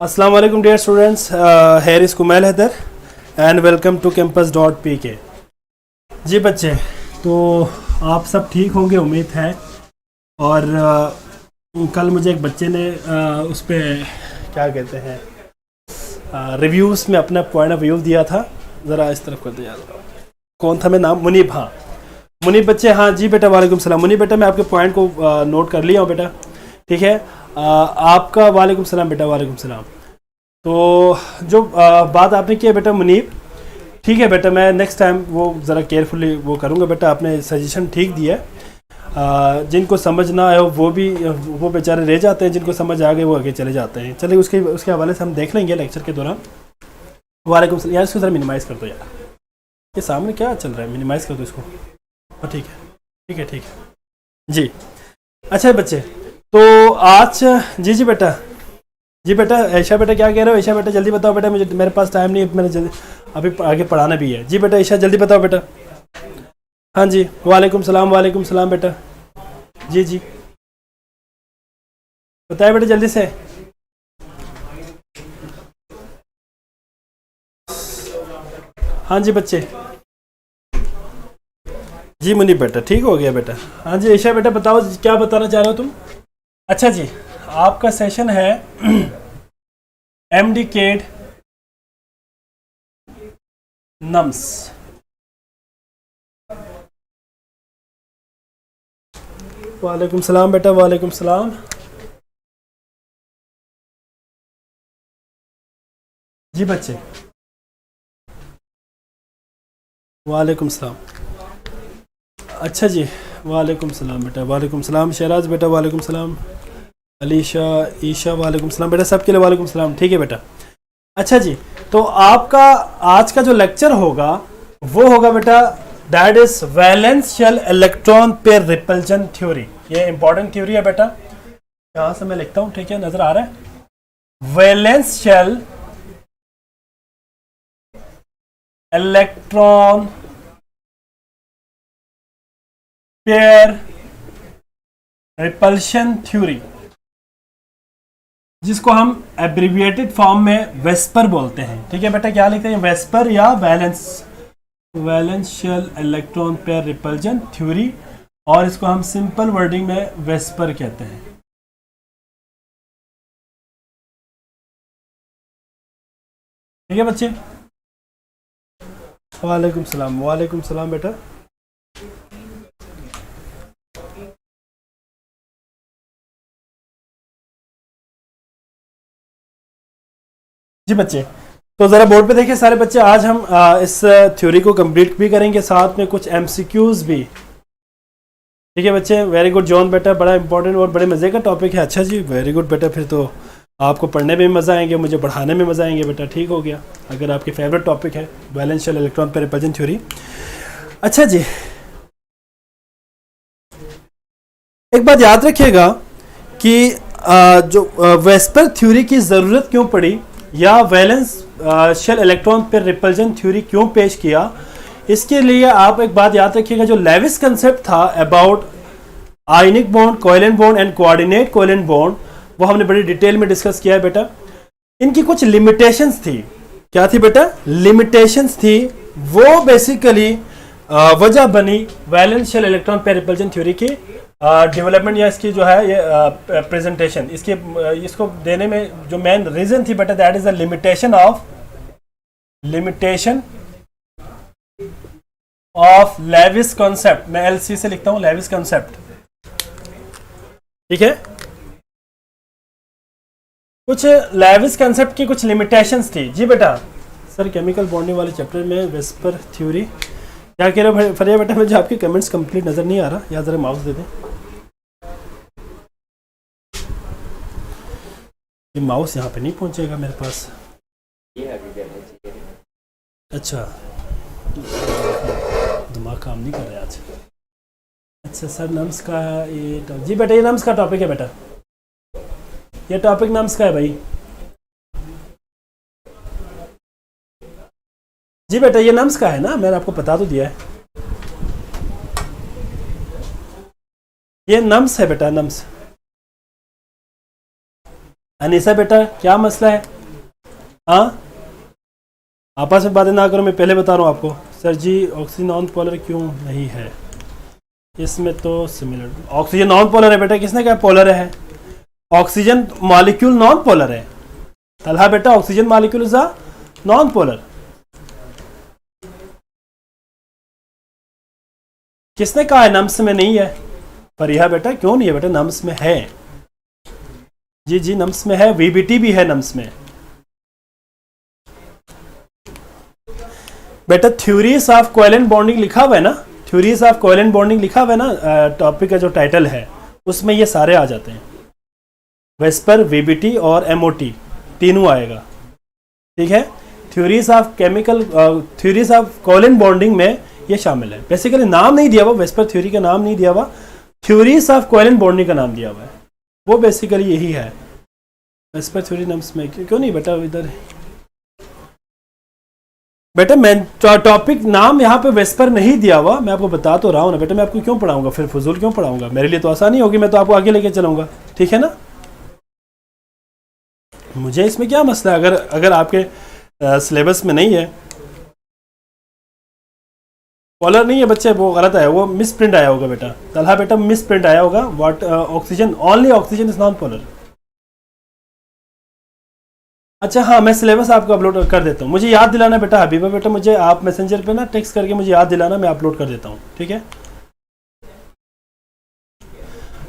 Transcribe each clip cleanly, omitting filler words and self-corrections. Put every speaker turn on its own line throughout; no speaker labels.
अस्सलाम वालेकुम dear students, here is Kumail Haider and welcome to campus.pk। जी बच्चे, तो आप सब ठीक होंगे उम्मीद है। और कल मुझे एक बच्चे ने उस पर क्या कहते हैं रिव्यूज़ में अपना पॉइंट ऑफ व्यू दिया था। ज़रा इस तरफ कर दो यार। कौन था मैं नाम? मुनीब। हाँ मुनीब बच्चे, हाँ जी बेटा, वालेकुम सलाम। मुनीब बेटा, मैं आपके पॉइंट को नोट कर लिया हूँ बेटा, ठीक है। आपका वालेकुम सलाम बेटा, वालेकुम सलाम। तो जो बात आपने की है बेटा मुनीब, ठीक है बेटा, मैं नेक्स्ट टाइम वो ज़रा केयरफुली वो करूँगा बेटा। आपने सजेशन ठीक दिया है। जिनको समझ ना आए वो बेचारे रह जाते हैं, जिनको समझ आ गए वो आगे चले जाते हैं। चलिए उसके हवाले से हम देख लेंगे लेक्चर के दौरान। वालेकुम सलाम। यार इसको ज़रा मिनिमाइज़ कर दो यार, ये सामने क्या चल रहा है, मिनिमाइज़ कर दो इसको। ठीक है ठीक है ठीक है जी। अच्छा बच्चे, तो आज जी बेटा, जी बेटा, ईशा बेटा क्या कह रहे हो? ईशा बेटा जल्दी बताओ बेटा, मुझे मेरे पास टाइम नहीं है, मैंने जल्दी अभी आगे पढ़ाना भी है। जी बेटा ईशा जल्दी बताओ बेटा। हाँ जी, वालेकुम सलाम बेटा। जी जी बताए बेटा जल्दी से। हाँ जी बच्चे, जी मुनीब बेटा ठीक हो गया बेटा। हाँ जी ईशा बेटा बताओ, क्या बताना चाह रहे हो तुम? अच्छा जी, आपका सेशन है एमडीकेड नम्स। वालेकुम सलाम बेटा, वालेकुम सलाम। जी बच्चे, वालेकुम सलाम। अच्छा जी, वालेकुम सलाम बेटा, वालेकुम सलाम। शहराज बेटा वालेकुम सलाम। अलीशा, ईशा वालेकुम सलाम बेटा, सबके लिए वालेकुम सलाम, ठीक है बेटा। अच्छा जी, तो आपका आज का जो लेक्चर होगा वो होगा बेटा, that is वैलेंशियल electron pair repulsion theory. ये इंपॉर्टेंट थ्योरी है बेटा, यहां से मैं लिखता हूं, ठीक है, नजर आ रहा है। वैलेंशियल इलेक्ट्रॉन पेयर रिपल्शन थ्योरी, जिसको हम एब्रिविएटेड फॉर्म में वेस्पर बोलते हैं, ठीक है बेटा। क्या लिखते हैं? वेस्पर या वैलेंशियल इलेक्ट्रॉन पेयर रिपल्जन थ्योरी, और इसको हम सिंपल वर्डिंग में वेस्पर कहते हैं, ठीक है बच्चे। वालेकुम सलाम बेटा। जी बच्चे, तो ज़रा बोर्ड पे देखिए सारे बच्चे, आज हम इस थ्योरी को कंप्लीट भी करेंगे, साथ में कुछ एमसीक्यूज भी, ठीक है बच्चे। वेरी गुड जॉन बेटा, बड़ा इंपॉर्टेंट और बड़े मज़े का टॉपिक है। अच्छा जी, वेरी गुड बेटा, फिर तो आपको पढ़ने में भी मज़ा आएंगे, मुझे पढ़ाने में मज़ा आएंगे बेटा, ठीक हो गया। अगर आपकी फेवरेट टॉपिक है वैलेंशियल इलेक्ट्रॉन पेयर रिपल्जन थ्योरी। अच्छा जी, एक बात याद रखिएगा कि जो वेस्पर थ्योरी की ज़रूरत क्यों पड़ी, या वैलेंशियल इलेक्ट्रॉन पेयर रिपल्जन थ्योरी क्यों पेश किया, इसके लिए आप एक बात याद रखिएगा। जो लेविस कंसेप्ट था about ionic bond, covalent bond and coordinate covalent bond, वो हमने बड़ी डिटेल में डिस्कस किया है बेटा। इनकी कुछ लिमिटेशंस थी। क्या थी बेटा? लिमिटेशंस थी। वो बेसिकली वजह बनी वैलेंशियल इलेक्ट्रॉन पेयर रिपल्जन थ्योरी की डेवलपमेंट, या इसकी जो है ये प्रेजेंटेशन, इसको देने में जो मेन रीजन थी बेटा, that is the limitation of Lewis concept. मैं एलसी से लिखता हूं, लेविस कॉन्सेप्ट, ठीक है। कुछ लेविस कॉन्सेप्ट की कुछ लिमिटेशंस थी। जी बेटा, सर केमिकल बॉन्डिंग वाले चैप्टर में वेस्पर थ्योरी क्या कह रहे हो फरिया बेटा? मुझे आपके कमेंट्स कंप्लीट नजर नहीं आ रहा, या जरा माउस दे दें। ये माउस यहाँ पे नहीं पहुंचेगा मेरे पास। अच्छा, दिमाग काम नहीं कर रहा आज। अच्छा सर, नम्स का ये जी बेटा, ये नम्स का टॉपिक है बेटा, ये टॉपिक नम्स का है भाई। जी बेटा, ये नम्स का है ना, मैंने आपको बता तो दिया है। ये नम्स है बेटा, नम्स। अनीसा बेटा, क्या मसला है? हाँ, आपस में बातें ना करो, मैं पहले बता रहा हूँ आपको। सर जी ऑक्सीजन नॉन पोलर क्यों नहीं है? इसमें तो सिमिलर, ऑक्सीजन नॉन पोलर है बेटा, किसने कहा पोलर है? ऑक्सीजन मॉलिक्यूल नॉन पोलर है तलहा बेटा, oxygen molecule is a non polar. किसने कहा है नम्स में नहीं है? पर यह बेटा क्यों नहीं है बेटा, नम्स में है। जी जी नम्स में है, वीबीटी भी है नम्स में बेटा। थ्योरीज ऑफ कोवेलेंट बॉन्डिंग लिखा हुआ है ना, थ्योरीज ऑफ कोवेलेंट बॉन्डिंग लिखा हुआ है ना, टॉपिक का जो टाइटल है उसमें ये सारे आ जाते हैं। वेस्पर, वीबीटी और एमओटी तीनों आएगा, ठीक है। Theories of chemical, theories of covalent bonding में ये शामिल है। बेसिकली नाम नहीं दिया हुआ, वेस्पर थ्योरी का नाम नहीं दिया हुआ, थ्योरीज ऑफ कोवेलेंट बॉन्डिंग का नाम दिया हुआ है, वो बेसिकली यही है। वेस्पर थ्योरी नम्स में क्यों नहीं बेटा इधर बेटा, मैं टॉपिक नाम यहाँ पे वेस्पर नहीं दिया हुआ, मैं आपको बता तो रहा हूँ ना बेटा, मैं आपको क्यों पढ़ाऊंगा फिर, फजूल क्यों पढ़ाऊंगा? मेरे लिए तो आसानी होगी, मैं तो आपको आगे लेके चलूंगा, ठीक है ना। मुझे इसमें क्या मसला है, अगर आपके सिलेबस में नहीं है। पोलर नहीं है बच्चे, वो गलत आया, वो मिस प्रिंट आया होगा बेटा, तलहा बेटा मिस प्रिंट आया होगा। What oxygen, only oxygen is non polar. अच्छा हाँ, मैं सिलेबस आपको अपलोड कर देता हूँ, मुझे याद दिलाना बेटा, हबीबा बेटा मुझे आप मैसेंजर पे ना टेक्स्ट करके मुझे याद दिलाना, मैं अपलोड कर देता हूँ, ठीक है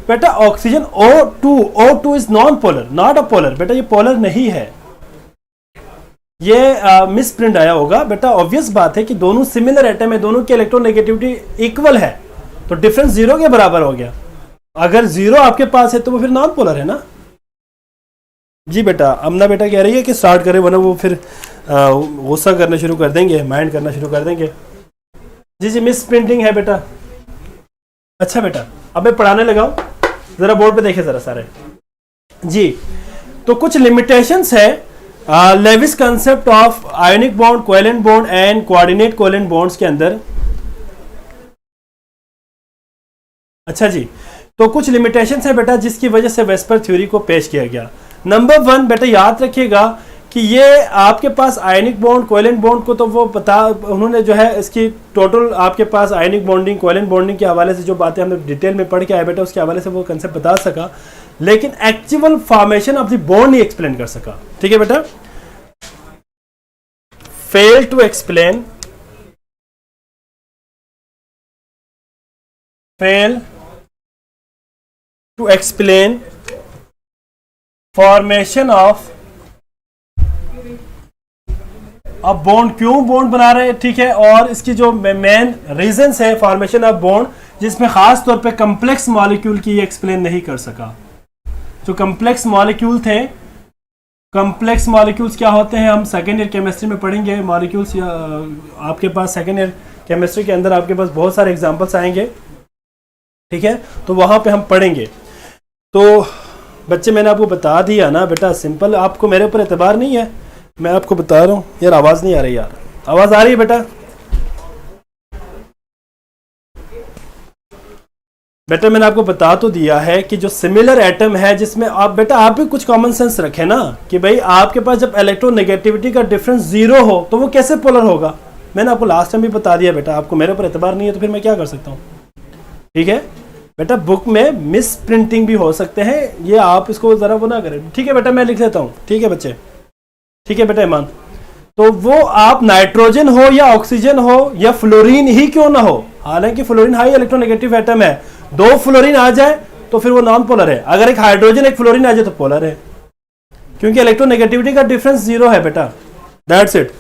बेटा। Oxygen O2 is non polar, not a polar बेटा, ये पोलर नहीं है, ये मिस प्रिंट आया होगा बेटा। ऑब्वियस बात है कि दोनों सिमिलर एटम है, दोनों की इलेक्ट्रोनेगेटिविटी इक्वल है, तो डिफरेंस जीरो के बराबर हो गया। अगर जीरो आपके पास है तो वो फिर नॉन पोलर है ना। जी बेटा, अमना बेटा कह रही है कि स्टार्ट करें, वरना वो फिर गुस्सा करना शुरू कर देंगे, माइंड करना शुरू कर देंगे। जी जी मिस प्रिंटिंग है बेटा। अच्छा बेटा, अब मैं पढ़ाने लगा हूं, जरा बोर्ड पे देखे जरा सारे। जी तो कुछ लिमिटेशंस है Lewis concept of ionic bond, covalent bond and coordinate covalent bonds के अंदर। अच्छा जी, तो कुछ लिमिटेशंस है बेटा जिसकी वजह से वेस्पर थ्योरी को पेश किया गया। नंबर 1 बेटा याद रखिएगा कि ये आपके पास आयनिक बॉन्ड, कोवेलेंट बॉन्ड को तो वो बता, उन्होंने जो है इसकी टोटल आपके पास आयनिक बॉन्डिंग, कोवेलेंट बॉन्डिंग के हवाले से जो बातें हमने डिटेल में पढ़ के आए बेटा, उसके हवाले से वो कंसेप्ट बता सका, लेकिन actual formation of the bond नहीं एक्सप्लेन कर सका, ठीक है बेटा। Fail to explain, fail to explain formation of अब बॉन्ड, क्यों बॉन्ड बना रहे हैं, ठीक है, और इसकी जो मेन रीजंस है फॉर्मेशन ऑफ बॉन्ड, जिसमें खास तौर पे कम्प्लेक्स मॉलिक्यूल की एक्सप्लेन नहीं कर सका। जो कम्प्लेक्स मॉलिक्यूल थे, कम्प्लेक्स मॉलिक्यूल्स क्या होते हैं हम सेकेंड ईयर केमिस्ट्री में पढ़ेंगे। मॉलिक्यूल्स आपके पास सेकेंड ईयर केमिस्ट्री के अंदर आपके पास बहुत सारे एग्जाम्पल्स आएंगे, ठीक है, तो वहां पे हम पढ़ेंगे। तो बच्चे मैंने आपको बता दिया ना बेटा, सिंपल, आपको मेरे ऊपर एतबार नहीं है, मैं आपको बता रहा हूँ। यार आवाज़ नहीं आ रही, यार आवाज़ आ रही है बेटा? बेटा मैंने आपको बता तो दिया है कि जो सिमिलर एटम है जिसमें आप बेटा आप भी कुछ कॉमन सेंस रखें ना, कि भाई आपके पास जब इलेक्ट्रोनेगेटिविटी का डिफरेंस जीरो हो तो वो कैसे पोलर होगा। मैंने आपको लास्ट टाइम भी बता दिया बेटा, आपको मेरे ऊपर एतबार नहीं है तो फिर मैं क्या कर सकता हूँ, ठीक है बेटा। बुक में मिस प्रिंटिंग भी हो सकते हैं, ये आप इसको जरा वो ना करें, ठीक है बेटा, मैं लिख लेता हूँ, ठीक है बच्चे, ठीक है बेटा ईमान। तो वो आप नाइट्रोजन हो या ऑक्सीजन हो या फ्लोरीन ही क्यों ना हो, हालांकि फ्लोरीन हाई इलेक्ट्रोनेगेटिव एटम है, 2 फ्लोरीन आ जाए तो फिर वो नॉन पोलर है, अगर एक हाइड्रोजन एक फ्लोरीन आ जाए तो पोलर है, क्योंकि इलेक्ट्रोनेगेटिविटी का डिफरेंस जीरो है बेटा, दैट्स इट।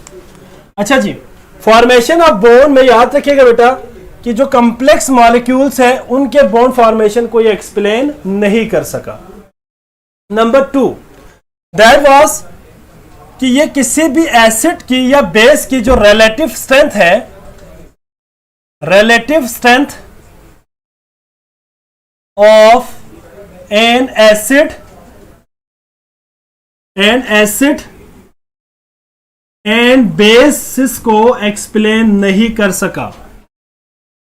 अच्छा जी, फॉर्मेशन ऑफ बॉन्ड में याद रखिएगा बेटा कि जो कॉम्प्लेक्स मॉलिक्यूल्स हैं उनके बॉन्ड फॉर्मेशन को ये एक्सप्लेन नहीं कर सका। नंबर 2 दैट वाज कि ये किसी भी एसिड की या बेस की जो रिलेटिव स्ट्रेंथ है, relative strength of N acid and bases को एक्सप्लेन नहीं कर सका,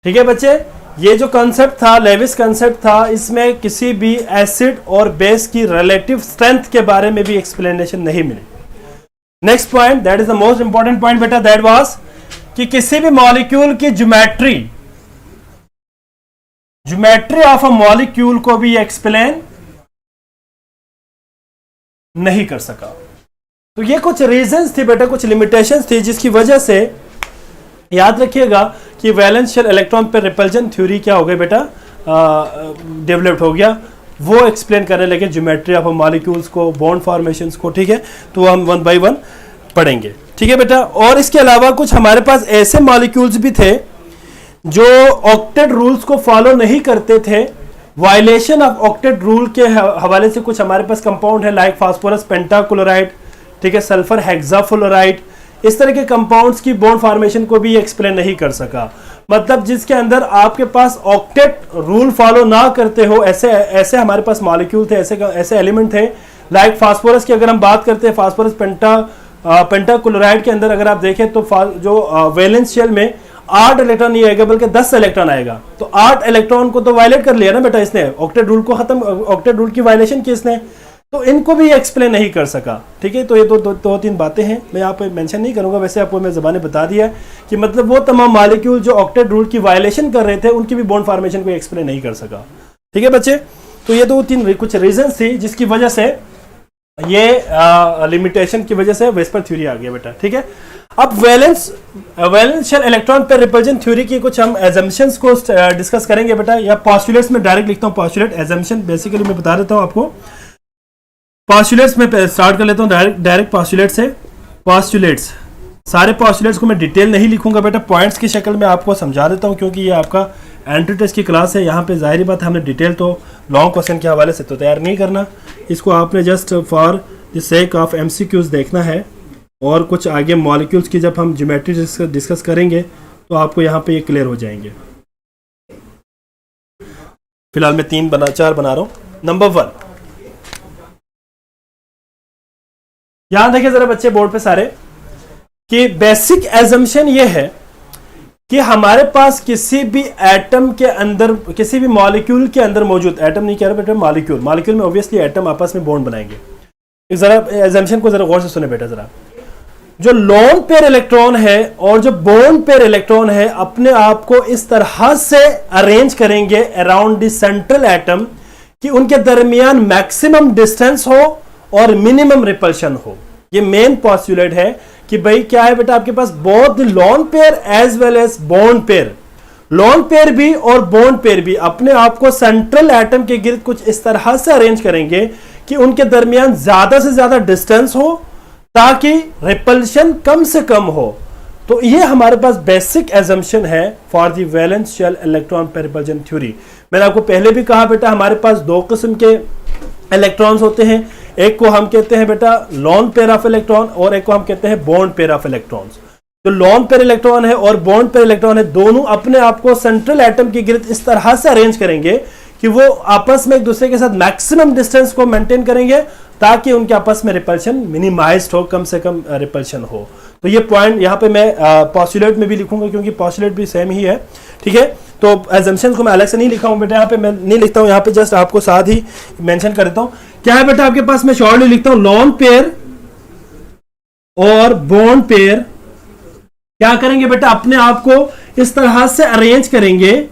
ठीक है बच्चे। ये जो कंसेप्ट था, लेविस कंसेप्ट था, इसमें किसी भी एसिड और बेस की रिलेटिव स्ट्रेंथ के बारे में भी एक्सप्लेनेशन नहीं मिली। Next point, that is the most important point बेटा, दैट वाज कि किसी भी मॉलिक्यूल की ज्योमेट्री ऑफ अ मॉलिक्यूल को भी एक्सप्लेन नहीं कर सका। तो ये कुछ रीजंस थी बेटा, कुछ लिमिटेशंस थी, जिसकी वजह से याद रखिएगा कि वैलेंस शेल इलेक्ट्रॉन पर रिपल्जन थ्योरी क्या हो गई बेटा, डेवलप्ड हो गया। वो एक्सप्लेन करने लगे ज्योमेट्री ऑफ मॉलिक्यूल्स को, बॉन्ड फॉर्मेशंस को, ठीक है। तो हम वन बाय वन पढ़ेंगे, ठीक है बेटा। और इसके अलावा कुछ हमारे पास ऐसे मॉलिक्यूल्स भी थे जो ऑक्टेट रूल्स को फॉलो नहीं करते थे। वायलेशन ऑफ ऑक्टेट रूल के हवाले से कुछ हमारे पास कंपाउंड है, लाइक फास्फोरस पेंटाक्लोराइड, ठीक है, सल्फर हेक्साफ्लोराइड। इस तरह के कंपाउंड्स की बॉन्ड फॉर्मेशन को भी एक्सप्लेन नहीं कर सका। मतलब जिसके अंदर आपके पास ऑक्टेट रूल फॉलो ना करते हो, ऐसे हमारे पास मॉलिक्यूल थे, ऐसे एलिमेंट थे। लाइक फास्फोरस की अगर हम बात करते हैं, फास्फोरस पेंटाक्लोराइड के अंदर अगर आप देखें तो जो वैलेंस शेल में 8 इलेक्ट्रॉन नहीं आएगा बल्कि 10 इलेक्ट्रॉन आएगा। तो 8 इलेक्ट्रॉन को तो वायलेट कर लिया ना बेटा इसने, ऑक्टेट रूल को खत्म, ऑक्टेट रूल की वायलेशन की इसने, तो इनको भी एक्सप्लेन नहीं कर सका, ठीक है। तो ये दो तीन बातें हैं, मैं यहाँ पे मेंशन नहीं करूंगा, वैसे आपको मैं ज़बाने बता दिया है कि मतलब वो तमाम मॉलिक्यूल जो ऑक्टेट रूल की वायलेशन कर रहे थे उनकी भी बॉन्ड फॉर्मेशन को एक्सप्लेन नहीं कर सका, ठीक है बच्चे। तो ये 2-3 कुछ रीजंस थी जिसकी वजह से ये लिमिटेशन की वजह से वेस्पर थ्योरी आ गया बेटा, ठीक है। अब वैलेंस शेल इलेक्ट्रॉन पर रिपल्जन थ्योरी की कुछ हम एजम्पशंस को डिस्कस करेंगे बेटा, या पॉस्टुलेट्स में डायरेक्ट लिखता हूँ, पॉस्टुलेट एजम्पशन बेसिकली मैं बता देता हूँ आपको। पॉस्टुलेट्स में स्टार्ट कर लेता हूँ डायरेक्ट पॉस्टुलेट से। पॉस्टुलेट्स, सारे पॉस्टुलेट्स को मैं डिटेल नहीं लिखूंगा बेटा, पॉइंट्स की शक्ल में आपको समझा देता हूँ, क्योंकि ये आपका एंट्री टेस्ट की क्लास है। यहाँ पे जाहिर बात है हमने डिटेल तो लॉन्ग क्वेश्चन के हवाले से तो तैयार नहीं करना, इसको आपने just for the sake of MCQs देखना है। और कुछ आगे मॉलिक्यूल्स की जब हम ज्योमेट्री डिस्कस करेंगे तो आपको यहाँ पे ये क्लियर हो जाएंगे। फिलहाल मैं 4 बना रहा हूँ। नंबर 1, यहां देखिए जरा बच्चे बोर्ड पे सारे, कि बेसिक एजम्पशन ये है कि हमारे पास किसी भी एटम के अंदर, किसी भी मॉलिक्यूल के अंदर मौजूद, एटम नहीं कह रहा बेटा, मॉलिक्यूल में ऑब्वियसली एटम आपस में बॉन्ड बनाएंगे। जरा एजम्पशन को जरा गौर से सुने बेटा जरा। जो लोन पेयर इलेक्ट्रॉन है और जो बॉन्ड पेयर इलेक्ट्रॉन है अपने आप को इस तरह से अरेंज करेंगे अराउंड द सेंट्रल एटम कि उनके दरमियान मैक्सिमम डिस्टेंस हो और मिनिमम रिपल्शन हो। ये मेन पॉस्टुलेट है कि भाई क्या है बेटा, आपके पास both lone pair as well as bond pair, lone pair भी और बॉन्ड पेयर भी अपने आप को सेंट्रल एटम के गिर्द कुछ इस तरह से अरेंज करेंगे कि उनके दरमियान ज्यादा से ज्यादा डिस्टेंस हो ताकि रिपल्शन कम से कम हो। तो ये हमारे पास बेसिक एजम्पशन है for the valence shell electron pair repulsion theory. मैंने आपको पहले भी कहा बेटा, हमारे पास 2 किस्म के इलेक्ट्रॉन्स होते हैं, एक को हम कहते हैं बेटा लोन पेयर ऑफ इलेक्ट्रॉन और एक को हम कहते हैं बॉन्ड पेयर ऑफ इलेक्ट्रॉन्स। जो लोन पेयर इलेक्ट्रॉन है और बॉन्ड पेयर इलेक्ट्रॉन है, दोनों अपने आप को सेंट्रल एटम के गिर्द इस तरह से अरेंज करेंगे कि वो आपस में एक दूसरे के साथ मैक्सिमम डिस्टेंस को मेंटेन करेंगे ताकि उनके आपस में रिपल्शन मिनिमाइज्ड हो, कम से कम रिपल्शन हो। तो ये पॉइंट यहाँ पे मैं पॉस्टुलेट में भी लिखूंगा क्योंकि पॉस्टुलेट भी सेम ही है, ठीक है। तो एजम्पशन को मैं अलग से नहीं लिखा हूं बेटा, यहाँ पे मैं नहीं लिखता हूं, यहाँ पे जस्ट आपको साथ ही मेंशन कर देता हूं। क्या है बेटा आपके पास, मैं शॉर्टली लिखता हूं, लोन पेयर और बॉन्ड पेयर क्या करेंगे बेटा, अपने आप को इस तरह से अरेंज करेंगे,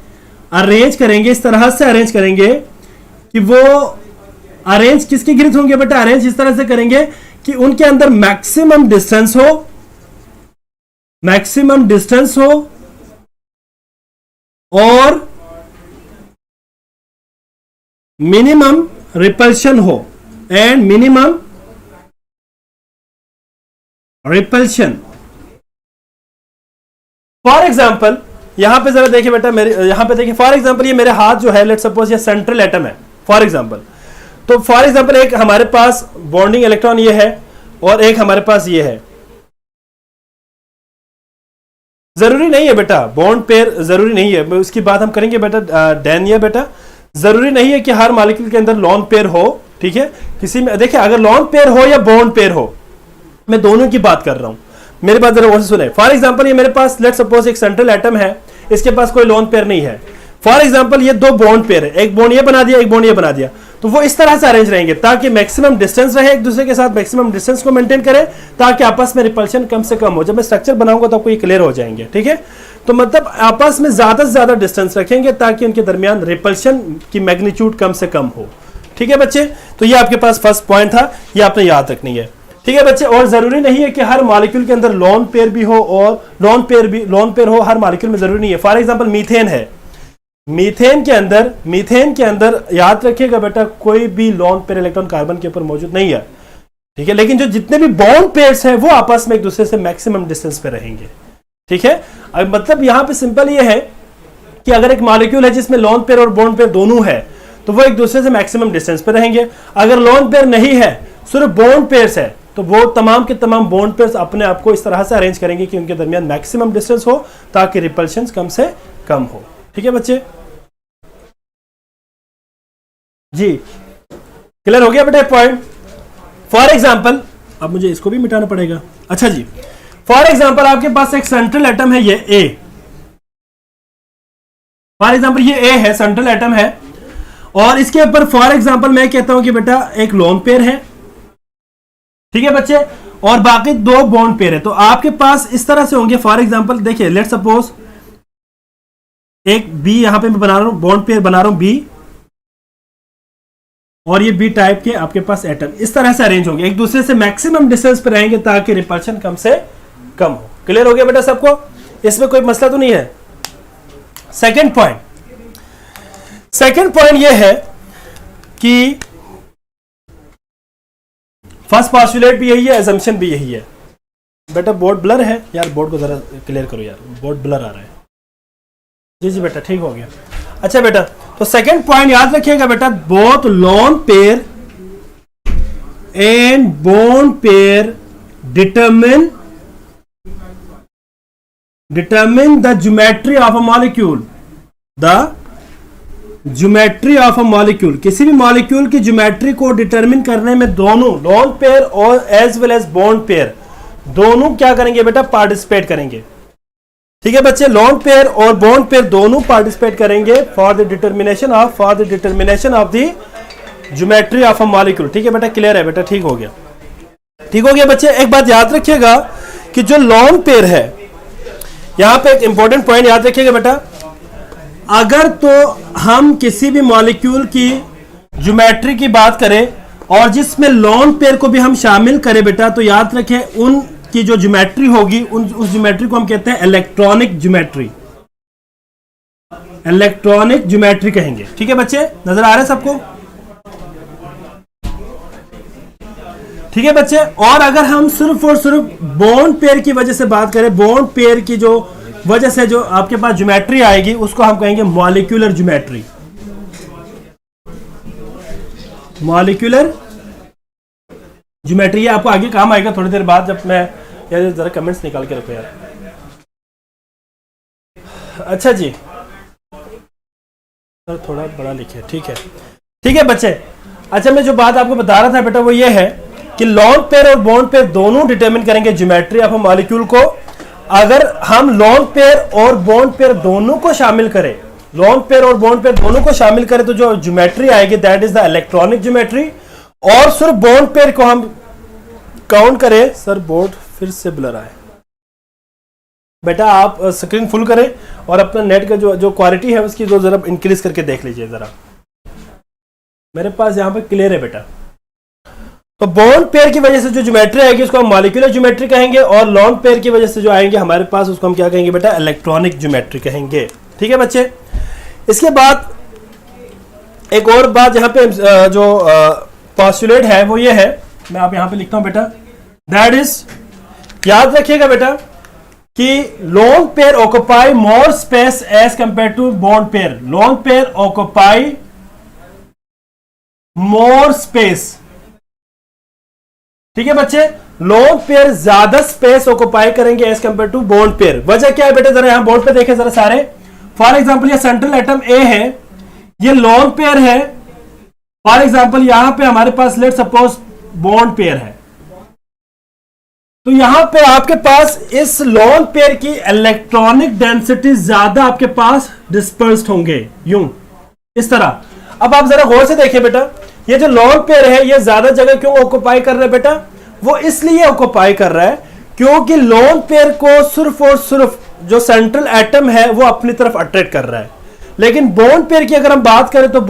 इस तरह से अरेंज करेंगे कि वो अरेंज किसके गिर्द होंगे बेटा, अरेंज इस तरह से करेंगे कि उनके अंदर मैक्सिमम डिस्टेंस हो और मिनिमम रिपल्शन हो, and minimum repulsion. For example यहां पे जरा देखिए बेटा, मेरे यहां पे देखिए, फॉर एग्जाम्पल ये मेरे हाथ जो है, लेट सपोज ये सेंट्रल एटम है फॉर एग्जाम्पल। तो फॉर एग्जाम्पल एक हमारे पास बॉन्डिंग इलेक्ट्रॉन ये है और एक हमारे पास ये है। जरूरी नहीं है बेटा बॉन्ड पेयर, जरूरी नहीं है, उसकी बात हम करेंगे बेटा डैनिया बेटा। जरूरी नहीं है कि हर मॉलिक्यूल के अंदर लोन पेयर हो, ठीक है। किसी में देखिए अगर लोन पेयर हो या बॉन्ड पेयर हो, मैं दोनों की बात कर रहा हूं, मेरी बात जरा गौर से सुने। फॉर एग्जाम्पल ये मेरे पास लेट सपोज एक सेंट्रल एटम है, इसके पास कोई लोन पेयर नहीं है। फॉर एग्जाम्पल ये 2 बॉन्ड पेयर है, एक बॉन्ड ये बना दिया, एक बॉन्ड ये बना दिया। तो वो इस तरह से अरेंज रहेंगे ताकि मैक्सिमम डिस्टेंस रहे एक दूसरे के साथ, मैक्सिमम डिस्टेंस को मेंटेन करें ताकि आपस में रिपल्शन कम से कम हो। जब मैं स्ट्रक्चर बनाऊंगा तो आपको ये क्लियर हो जाएंगे, ठीक है। तो मतलब आपस में ज्यादा से ज्यादा डिस्टेंस रखेंगे ताकि उनके दरमियान रिपल्शन की मैग्नीट्यूड कम से कम हो, ठीक है बच्चे। तो ये आपके पास फर्स्ट पॉइंट था, ये आपने याद रखनी है, ठीक है बच्चे। और जरूरी नहीं है कि हर मॉलिक्यूल के अंदर लोन पेयर भी हो और लोन पेयर हो, हर मॉलिक्यूल में जरूरी नहीं है। फॉर एग्जांपल मीथेन है, मीथेन के अंदर याद रखिएगा बेटा कोई भी लोन पेयर इलेक्ट्रॉन कार्बन के ऊपर मौजूद नहीं है, ठीक है। लेकिन जो जितने भी बॉन्ड पेयर्स हैं वो आपस में एक दूसरे से मैक्सिमम डिस्टेंस पे रहेंगे, ठीक है। अब मतलब यहां पे सिंपल ये है कि अगर एक मॉलिक्यूल है जिसमें लोन पेयर और बॉन्ड पेयर दोनों है तो वो एक दूसरे से मैक्सिमम डिस्टेंस पे रहेंगे। अगर लोन पेयर नहीं है, सिर्फ बॉन्ड पेयर्स है, तो वो तमाम के तमाम बॉन्ड पेयर्स अपने आप को इस तरह से अरेंज करेंगे कि उनके दरमियान मैक्सिमम डिस्टेंस हो ताकि रिपल्शन कम से कम हो, ठीक है बच्चे जी। क्लियर हो गया बेटा पॉइंट। फॉर एग्जाम्पल, अब मुझे इसको भी मिटाना पड़ेगा। अच्छा जी, फॉर एग्जाम्पल आपके पास एक सेंट्रल एटम है, ये ए, फॉर एग्जाम्पल ये ए है, सेंट्रल एटम है, और इसके ऊपर फॉर एग्जाम्पल मैं कहता हूं कि बेटा एक लोन पेयर है, ठीक है बच्चे, और बाकी दो बॉन्ड पेयर है। तो आपके पास इस तरह से होंगे। फॉर एग्जाम्पल देखिए, लेट सपोज एक बी यहां पे मैं बना रहा हूं, बॉन्ड पेयर बना रहा हूं बी, और ये बी टाइप के आपके पास एटम इस तरह से अरेंज होंगे, एक दूसरे से मैक्सिमम डिस्टेंस पे रहेंगे ताकि रिपल्शन कम से कम हो। क्लियर हो गया बेटा सबको, इसमें कोई मसला तो नहीं है। सेकंड पॉइंट ये है कि फर्स्ट पोस्टुलेट भी यही है, असम्पशन भी यही है। बेटा बोर्ड ब्लर है यार, बोर्ड को जरा क्लियर करो यार, बोर्ड ब्लर आ रहा है। जी जी बेटा ठीक हो गया। अच्छा बेटा, तो सेकंड पॉइंट याद रखिएगा बेटा, both lone pair and bond pair determine the geometry of a molecule. The geometry of a molecule, किसी भी मॉलिक्यूल की ज्योमेट्री को डिटरमिन करने में दोनों लोन पेयर और as well as bond pair दोनों क्या करेंगे बेटा, पार्टिसिपेट करेंगे, ठीक है बच्चे। लोन पेयर और बॉन्ड पेयर दोनों पार्टिसिपेट करेंगे for the determination of the geometry of a molecule, ठीक है बेटा। क्लियर है बेटा, ठीक हो गया बच्चे। एक बात याद रखिएगा कि जो लोन पेयर है, यहां पे एक इंपॉर्टेंट पॉइंट याद रखिएगा बेटा, अगर तो हम किसी भी मॉलिक्यूल की ज्योमेट्री की बात करें और जिसमें लोन पेयर को भी हम शामिल करें बेटा, तो याद रखें उनकी जो ज्योमेट्री होगी उस ज्योमेट्री को हम कहते हैं इलेक्ट्रॉनिक ज्योमेट्री कहेंगे, ठीक है बच्चे। नजर आ रहा है सबको, ठीक है बच्चे। और अगर हम सिर्फ और सिर्फ बॉन्ड पेयर की वजह से बात करें, बॉन्ड पेयर की जो वजह से जो आपके पास ज्योमेट्री आएगी उसको हम कहेंगे मॉलिक्यूलर ज्योमेट्री। आपको आगे काम आएगा थोड़ी देर बाद, जब मैं यार जरा कमेंट्स निकाल के रखो यार। अच्छा जी, सर थोड़ा बड़ा लिखे, ठीक है बच्चे। अच्छा, मैं जो बात आपको बता रहा था बेटा वो ये है कि लोन पेयर और बॉन्ड पेयर दोनों डिटरमिन करेंगे ज्योमेट्री ऑफ अ मॉलिक्यूल को। अगर हम लोन पेयर और बॉन्ड पेयर दोनों को शामिल करें, तो जो ज्योमेट्री आएगी that is the electronic geometry. और सिर्फ बॉन्ड पेयर को हम काउंट करें, सर बोर्ड फिर से ब्लर आए बेटा, आप स्क्रीन फुल करें और अपना नेट का जो क्वालिटी है उसकी जो जरा इंक्रीज करके देख लीजिए जरा। मेरे पास यहां पर क्लियर है बेटा। तो बॉन्ड पेयर की वजह से जो ज्योमेट्री आएगी उसको हम मॉलिक्यूलर ज्योमेट्री कहेंगे, और लोन पेयर की वजह से जो आएंगे हमारे पास उसको हम क्या कहेंगे बेटा, इलेक्ट्रॉनिक ज्योमेट्री कहेंगे, ठीक है बच्चे। इसके बाद एक और बात यहाँ पे जो पोस्टुलेट है वो ये है, मैं आप यहाँ पे लिखता हूं बेटा, दैट इज, याद रखिएगा बेटा कि lone pair occupy more space as compare to bond pair. Lone pair occupy more space, ठीक है बच्चे। लोन पेयर ज्यादा स्पेस ऑक्युपाई करेंगे as compare to bond pair. वजह क्या है बेटे, जरा यहां बोर्ड पे देखें जरा सारे। फॉर एग्जांपल ये सेंट्रल एटम ए है, ये लोन पेयर है। फॉर एग्जांपल यहां पे हमारे पास लेट सपोज बॉन्ड पेयर है, तो यहां पे आपके पास इस लोन पेयर की इलेक्ट्रॉनिक डेंसिटी ज्यादा आपके पास डिस्पर्स्ड होंगे, यूं इस तरह। अब आप जरा गौर से देखिए बेटा, ये जो लोन पेयर है ये ज्यादा जगह क्यों ऑक्युपाई कर रहा है बेटा? वो इसलिए ऑक्युपाई कर रहा है क्योंकि लोन पेयर को सिर्फ और सिर्फ जो सेंट्रल एटम है वो अपनी तरफ अट्रैक्ट कर रहा है। लेकिन बॉन्ड पेयर की अगर हम बात करें तो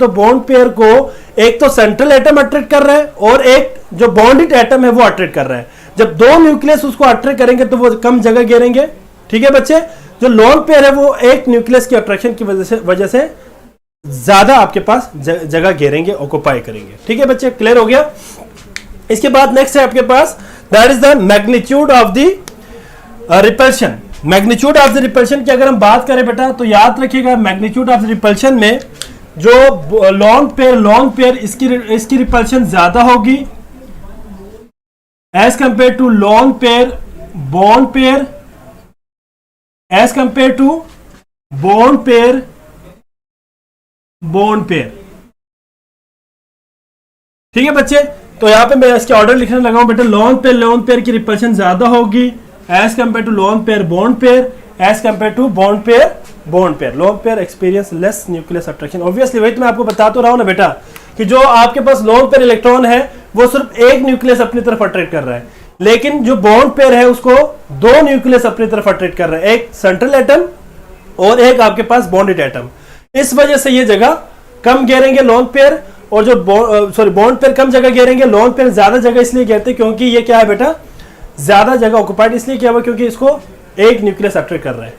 बॉन्ड पेयर को एक तो सेंट्रल एटम अट्रैक्ट कर रहा है और एक जो बॉन्डेड एटम है वो अट्रैक्ट कर रहा है। जब दो न्यूक्लियस उसको अट्रैक्ट करेंगे तो वो कम जगह घेरेंगे। ठीक है बच्चे, जो लोन पेयर है वो एक न्यूक्लियस की अट्रैक्शन की वजह से ज्यादा आपके पास जगह घेरेंगे, ऑक्युपाई करेंगे। ठीक है बच्चे, क्लियर हो गया? इसके बाद नेक्स्ट है आपके पास, that is the magnitude of the repulsion. Magnitude of the repulsion की अगर हम बात करें बेटा तो याद रखिएगा, मैग्नीट्यूड ऑफ द रिपल्शन में जो लोन पेयर इसकी रिपल्शन ज्यादा होगी as compare to lone pair, bond pair, as compare to bond pair, ठीक है बच्चे? तो यहां पे मैं इसके ऑर्डर लिखने लगा हूं बेटा, लोन पेयर की रिपल्शन ज्यादा होगी as compare to lone pair, bond pair, as compare to bond pair. Lone pair experience less nucleus attraction. Obviously वही तो मैं आपको बता तो रहा हूं ना बेटा कि जो आपके पास लोन पेयर इलेक्ट्रॉन है वो सिर्फ एक न्यूक्लियस अपनी तरफ अट्रैक्ट कर रहा है, लेकिन जो बॉन्ड पेयर है उसको दो न्यूक्लियस अपनी तरफ अट्रैक्ट कर रहा है, एक सेंट्रल एटम और एक आपके पास बॉन्डेड एटम। इस वजह से ये जगह कम घेरेंगे लोन पेयर, और जो बॉन्ड पेयर कम जगह घेरेंगे। लोन पेयर ज्यादा जगह इसलिए घेरते क्योंकि ये क्या है बेटा, ज्यादा जगह ऑक्युपाइड इसलिए किया हुआ क्योंकि इसको एक न्यूक्लियस अट्रैक्ट कर रहा है।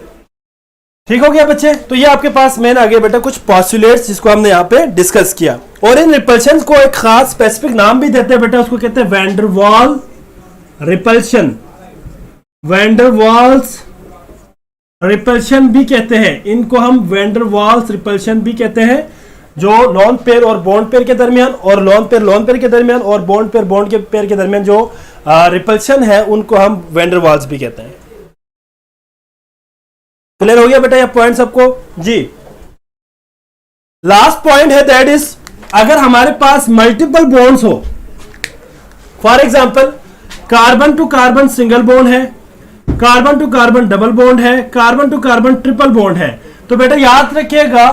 ठीक हो गया बच्चे? तो ये आपके पास मेन आ गया बेटा कुछ पॉस्टुलेट्स जिसको हमने यहाँ पे डिस्कस किया, और इन रिपल्शन को एक खास स्पेसिफिक नाम भी देते हैं बेटा, उसको कहते हैं van der Waal repulsion. Van der Waals repulsion भी कहते हैं इनको हम, वैन डर वाल्स रिपल्शन भी कहते हैं, जो लोन पेयर और बॉन्ड पेयर के दरमियान, और लोन पेयर के दरमियान, और बॉन्ड पेयर के दरमियान जो रिपल्शन है उनको हम वैन डर वाल्स भी कहते हैं। क्लियर हो गया बेटा ये पॉइंट सबको? जी, लास्ट पॉइंट है दैट इज, अगर हमारे पास मल्टीपल बॉन्ड्स हो, for example carbon to carbon single bond है, carbon to carbon double bond है, carbon to carbon triple bond है, तो बेटा याद रखिएगा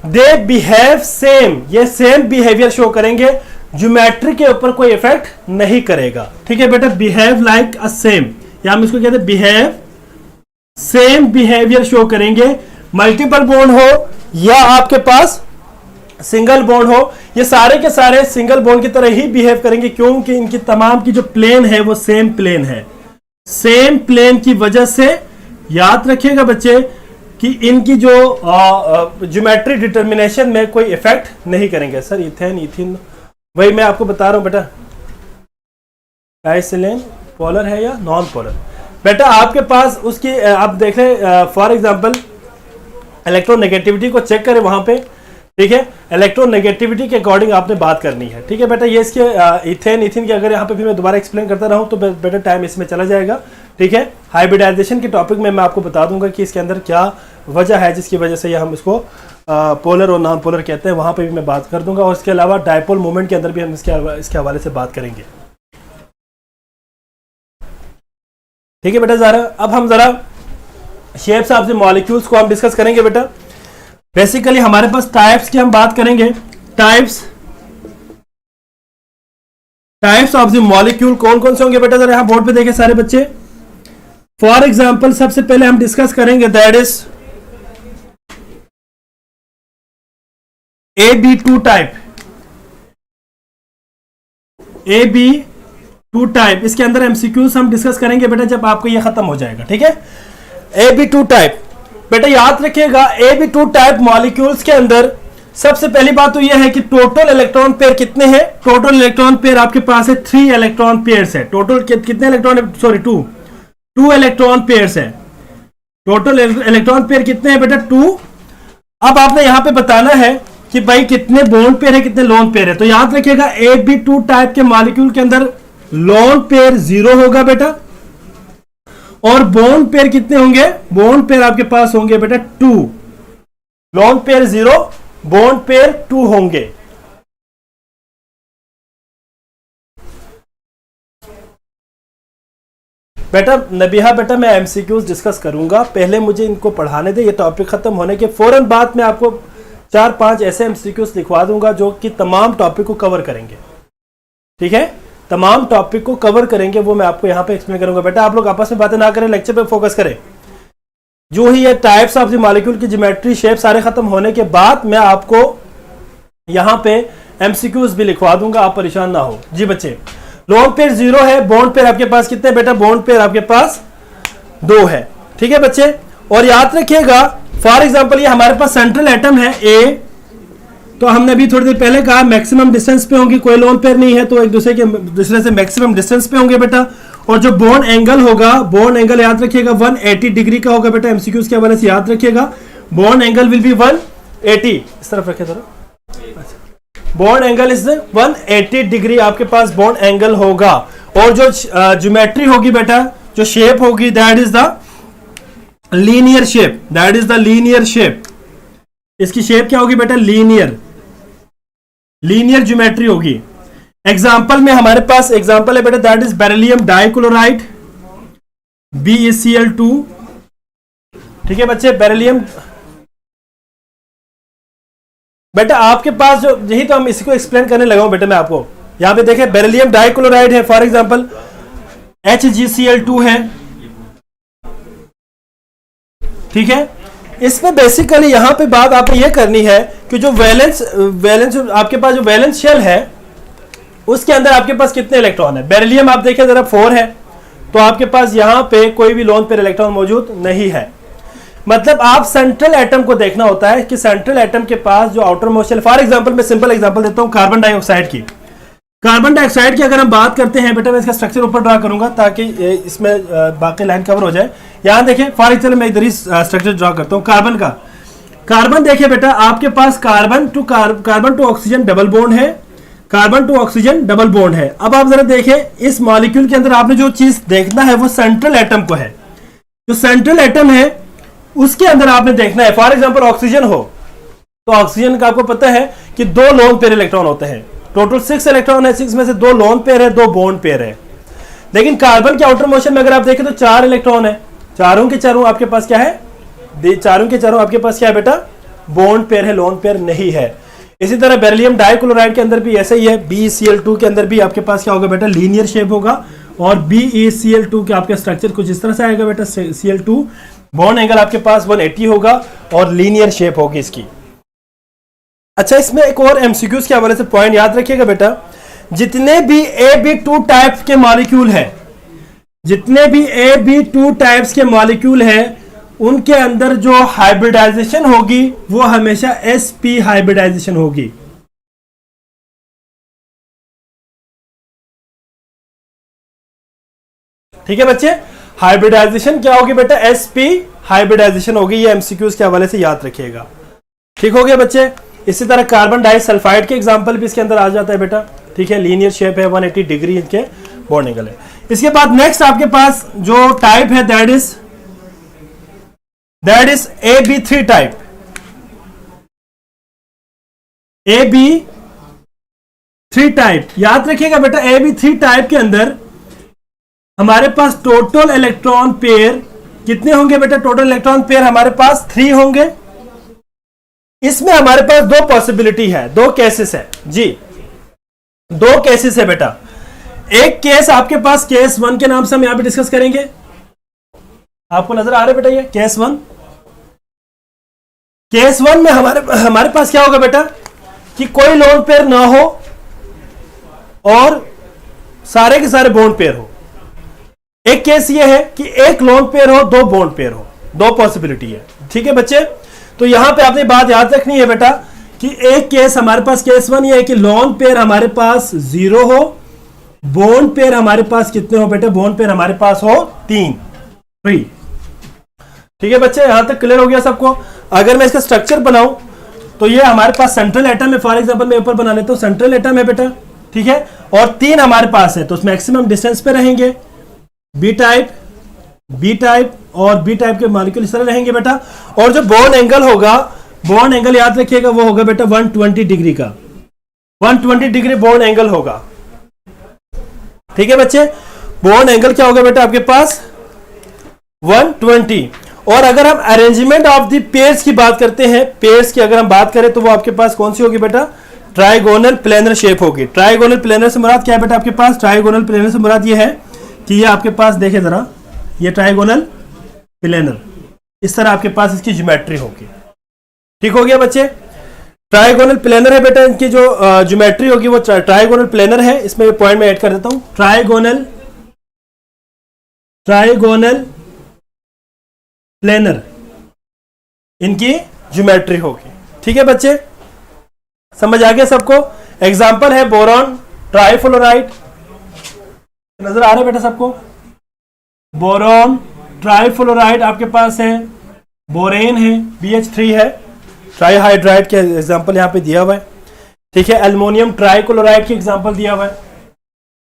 दे बिहेव सेम, ये सेम बिहेवियर शो करेंगे, ज्योमेट्री के ऊपर कोई इफेक्ट नहीं करेगा। ठीक है बेटा, बिहेव लाइक अ सेम, या हम इसको कहते हैं बिहेव सेम बिहेवियर शो करेंगे। मल्टीपल बॉन्ड हो या आपके पास सिंगल बॉन्ड हो, ये सारे के सारे सिंगल बॉन्ड की तरह ही बिहेव करेंगे क्योंकि इनकी तमाम की जो प्लेन है वो सेम प्लेन है। सेम प्लेन की वजह से याद रखिएगा बच्चे कि इनकी जो ज्योमेट्री डिटर्मिनेशन में कोई इफेक्ट नहीं करेंगे। सर इथेन इथिन वही मैं आपको बता रहा हूं बेटा, डाइसिलेन पोलर है या नॉन पोलर। बेटा आपके पास उसकी आप देख लें, फॉर एग्जांपल इलेक्ट्रोनेगेटिविटी को चेक करें वहां पे। ठीक है, इलेक्ट्रोनेगेटिविटी के अकॉर्डिंग आपने बात करनी है। ठीक है बेटा, ये इसके इथेन इथिन की अगर यहाँ पे भी मैं दोबारा एक्सप्लेन करता रहूं तो बेटा टाइम इसमें चला जाएगा। ठीक है, हाइब्रिडाइजेशन के टॉपिक में मैं आपको बता दूंगा कि इसके अंदर क्या वजह है जिसकी वजह से ये हम इसको पोलर और नॉन पोलर कहते हैं, वहां पे भी मैं बात कर दूंगा। और इसके अलावा डायपोल मूवमेंट के अंदर भी हम इसके हवाले से बात करेंगे। ठीक है बेटा, अब हम जरा शेप्स ऑफ द मॉलिक्यूल्स को हम डिस्कस करेंगे बेटा। बेसिकली हमारे पास टाइप्स की हम बात करेंगे, टाइप्स ऑफ द मॉलिक्यूल कौन कौन से होंगे बेटा, जरा यहां बोर्ड पे देखें सारे बच्चे। फॉर एग्जांपल सबसे पहले हम डिस्कस करेंगे that is AB2 type. AB2 type, इसके अंदर एमसीक्यूज हम डिस्कस करेंगे बेटा जब आपको ये खत्म हो जाएगा। ठीक है, AB2 टाइप बेटा याद रखिएगा, AB2 टाइप मॉलिक्यूल्स के अंदर सबसे पहली बात तो यह है कि टोटल इलेक्ट्रॉन पेयर कितने हैं। टोटल इलेक्ट्रॉन पेयर आपके पास है 3 इलेक्ट्रॉन पेयर्स है। टोटल कितने इलेक्ट्रॉन, सॉरी 2 इलेक्ट्रॉन पेयर्स है। टोटल इलेक्ट्रॉन पेयर कितने हैं बेटा, 2। अब आपने यहां पे बताना है कि भाई कितने बॉन्ड पेयर है कितने लोन पेयर है। तो याद रखिएगा AB2 टाइप के मॉलिक्यूल के अंदर लोन पेयर 0 होगा बेटा, और बॉन्ड पेयर कितने होंगे, बॉन्ड पेयर आपके पास होंगे बेटा 2। लोन पेयर 0, बॉन्ड पेयर 2 होंगे। बेटा नबीहा बेटा मैं एमसीक्यूज डिस्कस करूंगा, पहले मुझे इनको पढ़ाने दे। ये टॉपिक खत्म होने के फौरन बाद में आपको 4-5 ऐसे एमसीक्यूज लिखवा दूंगा जो कि तमाम टॉपिक को कवर करेंगे। ठीक है, तमाम टॉपिक को कवर करेंगे, वो मैं आपको यहाँ पे एक्सप्लेन करूंगा। बेटा आप लोग आपस में बातें ना करें, लेक्चर पे फोकस करें। जो ही ये टाइप्स ऑफ द मॉलिक्यूल की ज्योमेट्री शेप सारे खत्म होने के बाद मैं आपको यहाँ पे एमसीक्यूज भी लिखवा दूंगा, आप परेशान ना हो। जी बच्चे, लोन पेयर 0 है, बॉन्ड पेयर आपके पास कितने बेटा? बॉन्ड पेयर आपके पास 2 है। ठीक है बच्चे, और याद रखिएगा फॉर एग्जांपल ये हमारे पास सेंट्रल एटम है ए, तो हमने अभी थोड़ी देर पहले कहा मैक्सिमम डिस्टेंस पे होंगी, कोई लोन पेयर नहीं है तो एक दूसरे से मैक्सिमम डिस्टेंस पे होंगे बेटा। और जो बॉन्ड एंगल होगा, बॉन्ड एंगल याद रखिएगा 180 डिग्री का होगा बेटा। एमसीक्यूज के हवाले से याद रखिएगा, बॉन्ड एंगल विल बी 180। इस तरफ रखे जरा, बॉन्ड एंगल इज 180 डिग्री आपके पास बॉन्ड एंगल होगा। और जो ज्योमेट्री होगी बेटा, जो शेप होगी, that is the linear shape, that is the linear shape. इसकी शेप क्या होगी बेटा? लीनियर, लीनियर ज्योमेट्री होगी। एग्जाम्पल में हमारे पास एग्जाम्पल है बेटा, that is beryllium dichloride BeCl2। ठीक है बच्चे, बेरिलियम बेटा आपके पास जो, यही तो हम इसी को एक्सप्लेन करने लगा हूं बेटा मैं आपको। यहां पे देखें बेरिलियम डाइक्लोराइड है, फॉर एग्जांपल HgCl2 है। ठीक है, इसमें बेसिकली यहां पे बात आपको यह करनी है कि जो वैलेंस आपके पास जो वैलेंस शेल है उसके अंदर आपके पास कितने इलेक्ट्रॉन है? बेरिलियम आप देखें जरा 4 है, तो आपके पास यहां पे कोई भी लोन पेयर इलेक्ट्रॉन मौजूद नहीं है। मतलब आप सेंट्रल एटम को देखना होता है कि सेंट्रल एटम के पास जो outermost shell, for example मैं सिंपल एग्जांपल देता हूं कार्बन डाइऑक्साइड की। कार्बन डाइऑक्साइड की अगर हम बात करते हैं बेटा, मैं इसका स्ट्रक्चर ऊपर ड्रा करूंगा ताकि इसमें बाकी लाइन कवर हो जाए। यहां देखें फॉर एग्जांपल मैं इधर ही स्ट्रक्चर ड्रा करता हूं कार्बन का। कार्बन देखिए बेटा, आपके पास carbon to oxygen double bond है, carbon to oxygen double bond है। अब आप जरा देखें इस मॉलिक्यूल के अंदर आपने जो चीज देखना है वो सेंट्रल एटम को है। जो सेंट्रल एटम है उसके अंदर आपने देखना है, फॉर एग्जांपल ऑक्सीजन हो तो ऑक्सीजन का आपको पता है कि 2 लोन पेयर इलेक्ट्रॉन होते हैं। टोटल 6 इलेक्ट्रॉन है, 6 में से 2 लोन पेयर है, 2 बॉन्ड पेयर है। लेकिन कार्बन के आउटर मोशन में अगर आप देखें तो 4 इलेक्ट्रॉन है, चारों के चारों आपके पास क्या है? चारों के चारों आपके पास क्या है बेटा? बॉन्ड पेयर है, लोन पेयर नहीं है। इसी तरह बेरिलियम डाइक्लोराइड के अंदर भी ऐसा ही है। BeCl2 के अंदर भी आपके पास क्या होगा बेटा? लीनियर शेप होगा। और BeCl2 के आपका स्ट्रक्चर कुछ इस तरह से आएगा बेटा। Cl2 बॉन्ड एंगल आपके पास 180 होगा और लीनियर शेप होगी इसकी। अच्छा, इसमें एक और एमसीक्यूज के हवाले से पॉइंट याद रखिएगा बेटा, जितने भी AB2 टाइप के मॉलिक्यूल है, जितने भी AB2 टाइप्स के मॉलिक्यूल है, उनके अंदर जो हाइब्रिडाइजेशन होगी वो हमेशा sp हाइब्रिडाइजेशन होगी। ठीक है बच्चे, हाइब्रिडाइजेशन क्या होगी बेटा? sp हाइब्रिडाइजेशन होगी। ये एमसीक्यूज के हवाले से याद रखिएगा। ठीक हो गया बच्चे। इसी तरह कार्बन डाइसल्फाइड के एग्जांपल भी इसके अंदर आ जाता है बेटा। ठीक है, लीनियर शेप है, 180 डिग्री इनके बॉन्ड एंगल है। इसके बाद नेक्स्ट आपके पास जो टाइप है that is AB3 type. AB3 type याद रखिएगा बेटा, AB3 टाइप के अंदर हमारे पास टोटल इलेक्ट्रॉन पेयर कितने होंगे बेटा? टोटल इलेक्ट्रॉन पेयर हमारे पास 3 होंगे। इसमें हमारे पास 2 पॉसिबिलिटी है, 2 केसेस है जी, 2 केसेस है बेटा। एक केस आपके पास केस 1 के नाम से हम यहां पे डिस्कस करेंगे। आपको नजर आ रहा है बेटा ये केस 1? केस 1 में हमारे पास क्या होगा बेटा कि कोई लोन पेयर ना हो और सारे के सारे बॉन्ड पेयर हो। एक केस ये है कि एक लोन पेयर हो, 2 बॉन्ड पेयर हो, 2 पॉसिबिलिटी है। ठीक है बच्चे, तो यहां पे आपने बात याद रखनी है बेटा कि एक केस हमारे पास केस 1 ये है कि लोन पेयर हमारे पास 0 हो, बॉन्ड पेयर हमारे पास कितने हो बेटा? बॉन्ड पेयर हमारे पास हो 3। ठीक है बच्चे, यहां तक क्लियर हो गया सबको? अगर मैं इसका स्ट्रक्चर बनाऊं तो ये हमारे पास सेंट्रल एटम है। फॉर एग्जांपल मैं ऊपर बना लेता हूं, सेंट्रल एटम है बेटा। ठीक है, और 3 हमारे पास है तो मैक्सिमम डिस्टेंस पे रहेंगे। बी टाइप और बी टाइप के मॉलिक्यूल इस तरह रहेंगे बेटा। और जो बॉन्ड एंगल होगा, बॉन्ड एंगल याद रखिएगा वो होगा बेटा 120 डिग्री का, 120 डिग्री बॉन्ड एंगल होगा। ठीक है बच्चे, बॉन्ड एंगल क्या होगा बेटा आपके पास? 120। और अगर हम अरेंजमेंट ऑफ द पेयर्स की बात करते हैं, पेयर्स की अगर हम बात करें तो वो आपके पास कौन सी होगी बेटा, ट्राइगोनल प्लेनर शेप होगी। ट्राइगोनल प्लेनर से मुराद क्या है बेटा आपके पास, ट्राइगोनल प्लेनर से मुराद ये है कि ये आपके पास देखे जरा, ये ट्राइगोनल प्लेनर इस तरह आपके पास इसकी ज्योमेट्री होगी। ठीक हो गया बच्चे, ट्राइगोनल प्लेनर है बेटा, इनकी जो ज्योमेट्री होगी वो ट्राइगोनल प्लेनर है। इसमें पॉइंट में ऐड कर देता हूं, ट्राइगोनल प्लेनर इनकी ज्योमेट्री होगी। ठीक है बच्चे, समझ आ गया सबको। एग्जांपल है बोरॉन ट्राइफ्लोराइड, नजर आ रहा है बेटा सबको, बोरॉन ट्राइफ्लोराइड आपके पास है, बोरेन है, BH3 है, ट्राईहाइड्राइड के एग्जांपल यहां पे दिया हुआ है। ठीक है, एल्युमिनियम ट्राइक्लोराइड की एग्जांपल दिया हुआ है,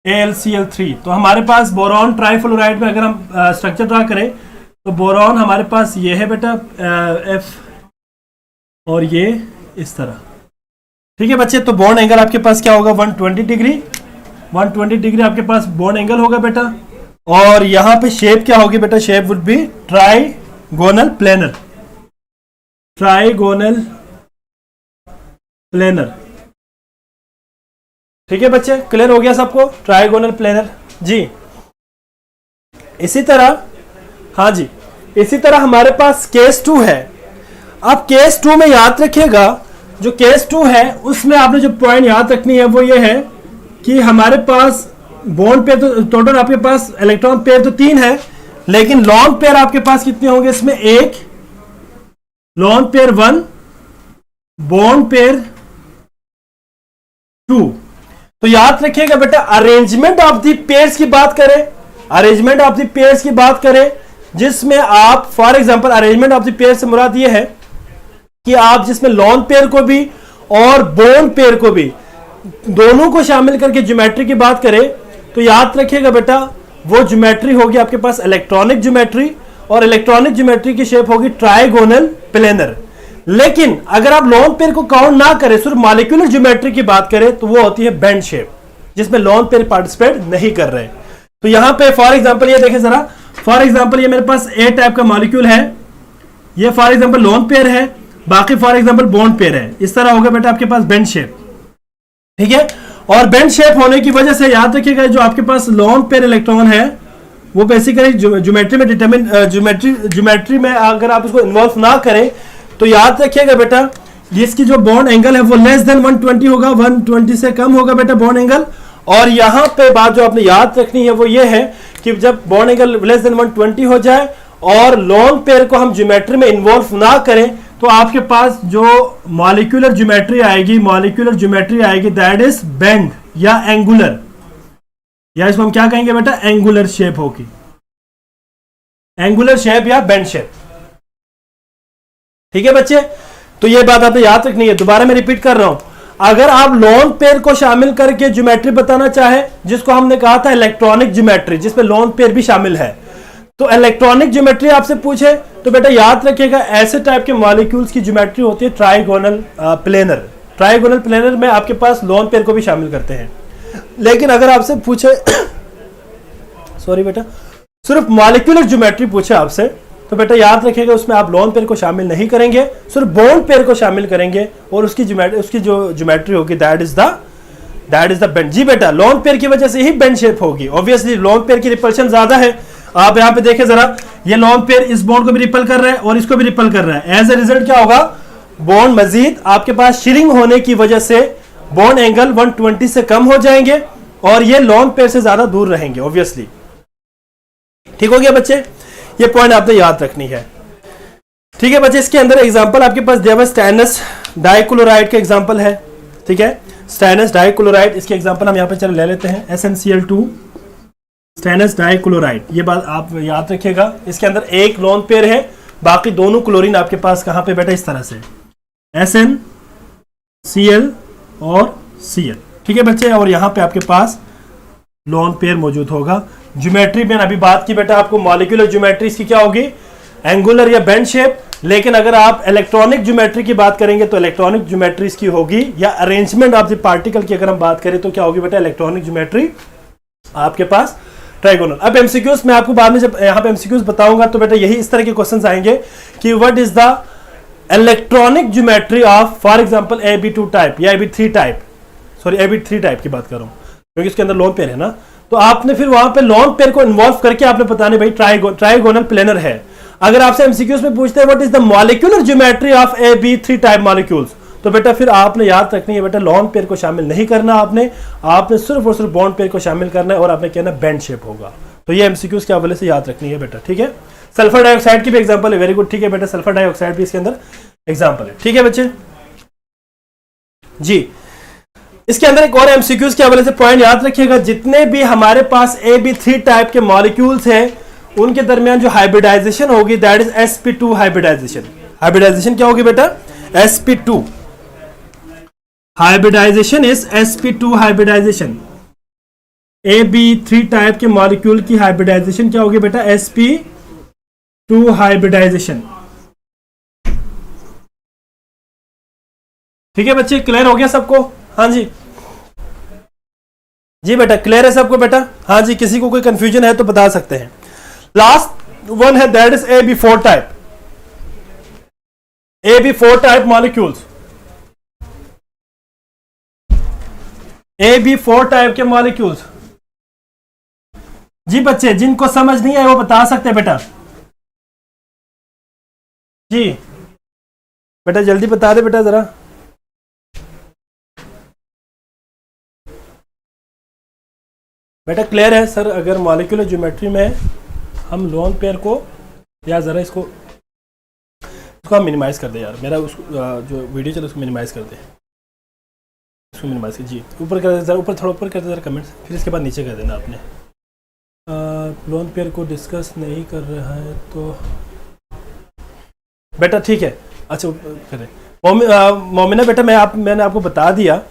AlCl3। तो हमारे पास बोरॉन ट्राइफ्लोराइड में अगर हम स्ट्रक्चर ड्रा करें तो बोरॉन हमारे पास ये है बेटा F, और ये इस तरह। ठीक है बच्चे, तो बॉन्ड एंगल आपके पास क्या होगा, 120 डिग्री, 120 डिग्री आपके पास बॉन्ड एंगल होगा बेटा। और यहां पे शेप क्या होगी बेटा, shape would be trigonal planar, trigonal planar. ठीक है बच्चे, क्लियर हो गया सबको, ट्राइगोनल प्लेनर जी। इसी तरह, हाँ जी, इसी तरह हमारे पास केस 2 है। अब केस 2 में याद रखिएगा, जो केस 2 है उसमें आपने जो पॉइंट याद रखनी है वो ये है कि हमारे पास बॉन्ड पेयर तो टोटल आपके पास इलेक्ट्रॉन पेयर तो 3 है, लेकिन लॉन्ग पेयर आपके पास कितने होंगे, इसमें 1 लॉन्ग पेयर 1, बॉन्ड पेयर 2। तो याद रखिएगा बेटा, अरेंजमेंट ऑफ द पेयर्स की बात करें, अरेंजमेंट ऑफ द पेयर्स की बात करें, जिसमें आप for example arrangement of the pair से मुराद ये है कि आप जिसमें लॉन्ग पेयर को भी और बॉन्ड पेयर को भी दोनों को शामिल करके ज्योमेट्री की बात करें तो याद रखिएगा बेटा, वो ज्योमेट्री होगी आपके पास इलेक्ट्रॉनिक ज्योमेट्री, और इलेक्ट्रॉनिक ज्योमेट्री की शेप होगी ट्राइगोनल प्लेनर। लेकिन अगर आप लॉन्ग पेयर को काउंट ना करें, सिर्फ मॉलिक्यूलर ज्योमेट्री की बात करें तो वो होती है बेंड शेप, जिसमें लॉन्ग पेयर पार्टिसिपेट नहीं कर रहे। तो यहां पे फॉर एग्जांपल ये देखें जरा, फॉर एग्जांपल ये मेरे पास A टाइप का मॉलिक्यूल है, ये फॉर एग्जांपल लॉन्ग पेयर है, बाकी फॉर एग्जांपल बॉन्ड पेयर है। इस तरह होगा बेटा आपके पास बेंड शेप। ठीक है, और बेंड शेप होने की वजह से याद रखिएगा, जो आपके पास लॉन्ग पेयर इलेक्ट्रॉन है वो बेसिकली ज्योमेट्री में डिटरमिन ज्योमेट्री में अगर आप उसको इन्वॉल्व ना करें तो याद रखिएगा बेटा, इसकी जो बॉन्ड एंगल है वो लेस देन 120 होगा, 120 से कम होगा बेटा बॉन्ड एंगल। और यहां पे बात जो आपने याद रखनी है वो ये है कि जब बॉन्ड एंगल लेस देन 120 हो जाए और लॉन्ग पेयर को हम ज्योमेट्री में इन्वॉल्व ना करें तो आपके पास जो मॉलिक्यूलर ज्योमेट्री आएगी, मॉलिक्यूलर ज्योमेट्री आएगी दैट इज बेंड या एंगुलर, या इसको हम क्या कहेंगे बेटा, एंगुलर शेप होगी, एंगुलर शेप या बेंड शेप। ठीक है बच्चे, तो ये बात आपने याद रखनी है। दोबारा मैं रिपीट कर रहा हूं, अगर आप लॉन्ग पेयर को शामिल करके ज्योमेट्री बताना चाहे, जिसको हमने कहा था इलेक्ट्रॉनिक ज्योमेट्री, जिसमें लॉन्ग पेयर भी शामिल है, तो इलेक्ट्रॉनिक ज्योमेट्री आपसे पूछे तो बेटा याद रखिएगा ऐसे टाइप के मॉलिक्यूल्स की ज्योमेट्री होती है ट्राइगोनल प्लेनर। ट्राइगोनल प्लेनर में आपके पास लॉन्ग पेयर को भी शामिल करते हैं। लेकिन अगर आपसे पूछे सॉरी बेटा, सिर्फ मॉलिक्यूलर ज्योमेट्री पूछे आपसे तो बेटा याद रखिएगा उसमें आप लॉन्ग पेयर को शामिल नहीं करेंगे, सिर्फ बॉन्ड पेयर को शामिल करेंगे, और उसकी जो ज्योमेट्री होगी दैट इज द बेंड। जी बेटा, लॉन्ग पेयर की वजह से ही बेंड शेप होगी। ऑब्वियसली लॉन्ग पेयर की रिपल्शन ज्यादा है। आप यहां पे देखें जरा, ये लॉन्ग पेयर इस बॉन्ड को भी रिपल कर रहा है और इसको भी रिपल कर रहा है। एज ए रिजल्ट क्या होगा, बॉन्ड मजीद आपके पास शिरिंग होने की वजह से बॉन्ड एंगल 120 से कम हो जाएंगे और ये लॉन्ग पेयर से ज्यादा दूर रहेंगे ऑब्वियसली। ठीक हो गया बच्चे, ये पॉइंट आपने याद रखनी है। ठीक है बच्चे, इसके अंदर एग्जांपल आपके पास दिया हुआ स्टैनस डाइक्लोराइड का एग्जांपल है। ठीक है, स्टैनस डाइक्लोराइड, इसके एग्जांपल हम यहां पे चलो ले लेते हैं, SnCl2 स्टैनस डाइक्लोराइड। ये बात आप याद रखिएगा, इसके अंदर एक लॉन्ग पेयर है, बाकी दोनों क्लोरीन आपके पास कहां पे बेटा, इस तरह से SnCl और Cl। ठीक है बच्चे, और यहां पे आपके पास लॉन्ग पेयर मौजूद होगा। ज्योमेट्री में अभी बात की बेटा आपको, मॉलिक्यूलर ज्योमेट्री इसकी क्या होगी, एंगुलर या बेंड शेप। लेकिन अगर आप इलेक्ट्रॉनिक ज्योमेट्री की बात करेंगे तो इलेक्ट्रॉनिक ज्योमेट्री इसकी होगी, या अरेंजमेंट ऑफ द पार्टिकल की अगर हम बात करें तो क्या होगी बेटा, इलेक्ट्रॉनिक ज्योमेट्री आपके पास ट्राइगोनल। अब एमसीक्यूज मैं आपको बाद में जब यहाँ पे एमसीक्यूज बताऊंगा तो बेटा यही इस तरह के क्वेश्चंस आएंगे कि what is the electronic geometry of for example AB2 type या AB3 type, sorry AB3 type की बात कर रहा हूँ क्योंकि इसके अंदर लोन पेयर है ना। तो आपने फिर वहां पे लोन पेयर को इन्वॉल्व करके आपने बताने भाई ट्राइगोनल प्लेनर है। अगर आपसे एमसीक्यूज में पूछते हैं what is the molecular geometry of AB3 type molecules, तो बेटा फिर आपने याद रखनी है बेटा लोन पेयर को शामिल नहीं करना, आपने सिर्फ और सिर्फ बॉन्ड पेयर को शामिल करना है और आपने कहना बेंड शेप होगा। तो ये एमसीक्यूज के हवाले से याद रखनी है बेटा, ठीक है। सल्फर डाइऑक्साइड की भी एग्जांपल है, वेरी गुड, ठीक है बेटा, सल्फर डाइऑक्साइड भी इसके अंदर एग्जांपल है, ठीक है बच्चे जी। इसके अंदर एक और एमसीक्यूज के हवाले से पॉइंट याद रखिएगा, जितने भी हमारे पास AB3 टाइप के मॉलिक्यूल्स हैं उनके दरमियान जो हाइब्रिडाइजेशन होगी that is sp2 hybridisation. Hybridisation क्या होगी बेटा? sp2 hybridisation is sp2 hybridisation. AB3 type के मॉलिक्यूल की हाइब्रिडाइजेशन क्या होगी बेटा? sp2 hybridisation. ठीक है बच्चे, क्लियर हो गया सबको? हाँ जी जी बेटा, क्लियर है सबको बेटा? हाँ जी, किसी को कोई कंफ्यूजन है तो बता सकते हैं। लास्ट वन है that is AB4 type. AB4 type molecules, AB4 type के मॉलिक्यूल्स। जी बच्चे, जिनको समझ नहीं आए वो बता सकते हैं बेटा। जी बेटा जल्दी बता दे बेटा जरा। बेटा क्लियर है सर? अगर मॉलिक्यूलर ज्योमेट्री में हम लोन पेयर को, या जरा इसको हम मिनिमाइज कर दे यार, मेरा उसको जो वीडियो चल उसको मिनिमाइज कर दे, इसको मिनिमाइज कर जी, ऊपर कर दे जरा, ऊपर थोड़ा ऊपर कर दे जरा कमेंट्स, फिर इसके बाद नीचे कर देना आपने। लोन पेयर को डिस्कस नहीं कर रहा है तो बेटा ठीक है, अच्छा करें। मोमिना बेटा मैंने आपको बता दिया